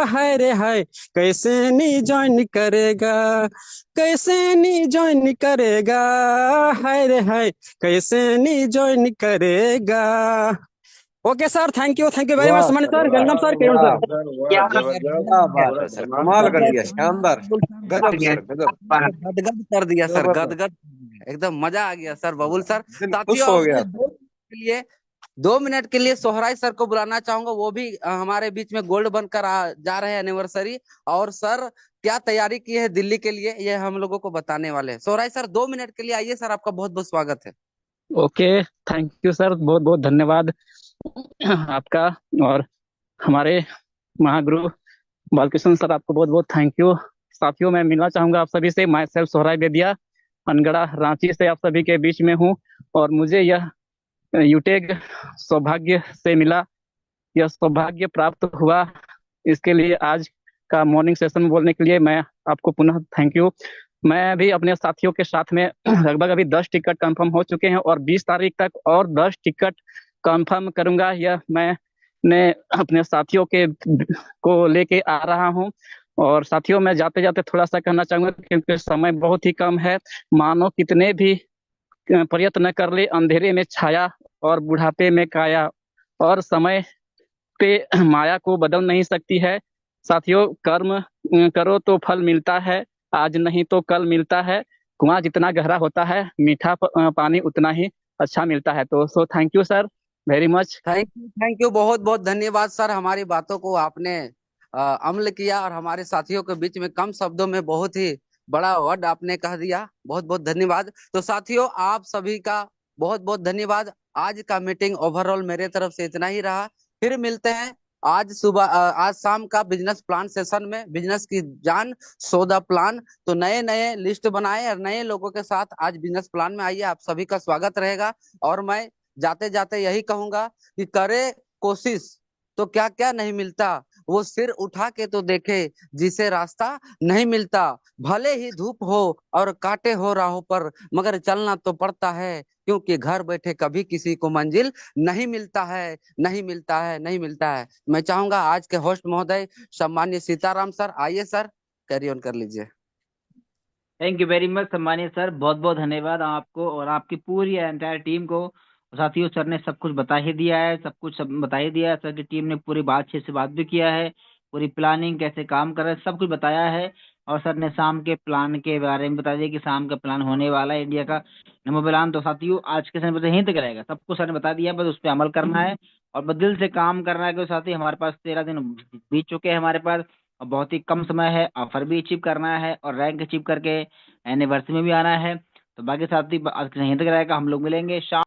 [SPEAKER 11] हाय रे हाय कैसे नी ज्वाइन करेगा, कैसे नी ज्वाइन करेगा, हाय रे हाय कैसे नी ज्वाइन करेगा। Okay sir, thank you very much
[SPEAKER 3] वाह
[SPEAKER 11] सुमन सर,
[SPEAKER 3] वाह
[SPEAKER 11] गंगम सर, किरण
[SPEAKER 3] वाह
[SPEAKER 11] सर।
[SPEAKER 3] वाह
[SPEAKER 9] क्या
[SPEAKER 3] जबरदस्त
[SPEAKER 9] बात है
[SPEAKER 3] पूरा
[SPEAKER 9] सर, कमाल कर
[SPEAKER 3] जबरदस्त
[SPEAKER 9] दिया, शानदार, गजब सर, गजब, गदगद कर दिया सर,
[SPEAKER 3] जबरदस्त
[SPEAKER 9] गदगद, एकदम मजा आ गया सर, बबुल सर।
[SPEAKER 3] दिल खुश
[SPEAKER 9] साथियों
[SPEAKER 3] हो
[SPEAKER 9] अब
[SPEAKER 3] गया।
[SPEAKER 9] मैं 2 मिनट के लिए सोहराय सर को बुलाना चाहूंगा, वो भी हमारे बीच में गोल्ड बनकर जा रहे हैं एनिवर्सरी, और सर क्या तैयारी की है दिल्ली के लिए ये हम लोगों को बताने वाले हैं। सोहराय सर 2 मिनट के लिए आइए सर, आपका बहुत बहुत स्वागत है।
[SPEAKER 12] ओके, थैंक यू सर, बहुत बहुत धन्यवाद आपका, और हमारे महागुरु बालकृष्ण सर, आपको बहुत बहुत थैंक यू। साथियों, मैं मिलना चाहूंगा आप सभी से, माई सेल्फ सोहराय बेदिया, अनगढ़ा रांची से आप सभी के बीच में हूँ, और मुझे यह यूटेक सौभाग्य से मिला, यह सौभाग्य प्राप्त हुआ, इसके लिए आज का मॉर्निंग सेशन बोलने के लिए मैं आपको पुनः थैंक यू। मैं भी अपने साथियों के साथ में लगभग अभी 10 टिकट कंफर्म हो चुके हैं, और 20 तारीख तक और 10 टिकट कंफर्म करूंगा, यह मैंने अपने साथियों के को लेके आ रहा हूं। और साथियों, मैं जाते जाते थोड़ा सा कहना चाहूंगा, क्योंकि समय बहुत ही कम है, मानो कितने भी प्रयत्न कर ले, अंधेरे में छाया और बुढ़ापे में काया, और समय पे माया को बदल नहीं सकती है। साथियों, कर्म करो तो फल मिलता है, आज नहीं तो कल मिलता है, कुआं जितना गहरा होता है, मीठा पानी उतना ही अच्छा मिलता है। तो so thank you sir very much.
[SPEAKER 9] Thank you, बहुत बहुत धन्यवाद सर, हमारी बातों को आपने अमल किया, और हमारे साथियों के बीच में कम शब्दों में बहुत ही बड़ा वर्ड आपने कह दिया, बहुत बहुत धन्यवाद। तो साथियों, आप सभी का बहुत बहुत धन्यवाद। आज का मीटिंग ओवरऑल मेरे तरफ से इतना ही रहा, फिर मिलते हैं आज शाम का बिजनेस प्लान सेशन में, बिजनेस की जान सौदा प्लान। तो नए नए लिस्ट बनाए और नए लोगों के साथ आज बिजनेस प्लान में आइए, आप सभी का स्वागत रहेगा। और मैं जाते जाते यही कहूंगा कि करे कोशिश तो क्या क्या नहीं मिलता, वो सिर उठा के तो देखे जिसे रास्ता नहीं मिलता, भले ही धूप हो और कांटे हो राहों पर, मगर चलना तो पड़ता है, क्योंकि घर बैठे कभी किसी को मंजिल नहीं मिलता है, नहीं मिलता है, नहीं मिलता है। मैं चाहूंगा आज के होस्ट महोदय सम्मान्य सीताराम सर, आइए सर, कैरी ऑन कर लीजिए।
[SPEAKER 1] थैंक यू वेरी मच सम्मानित सर, बहुत बहुत धन्यवाद आपको और आपकी पूरी एंटायर टीम को। तो साथियों सर ने सब कुछ बता ही दिया है, सब बता ही दिया है। सर की टीम ने पूरी अच्छे से बात भी किया है, पूरी प्लानिंग कैसे काम कर रहे हैं सब कुछ बताया है। और सर ने शाम के प्लान के बारे में बता दिया कि शाम का प्लान होने वाला है इंडिया का नमो प्लान। तो साथियों आज के समय पर यहीं तक रहेगा, सब कुछ सर ने बता दिया, बस उस पर अमल करना है और बस दिल से काम करना है। क्योंकि साथी हमारे पास 13 दिन बीत चुके हैं हमारे पास, और बहुत ही कम समय है। ऑफर भी अचीव करना है और रैंक अचीव करके एनिवर्सरी में भी आना है। तो बाकी साथी आज यहीं तक रहेगा, हम लोग मिलेंगे शाम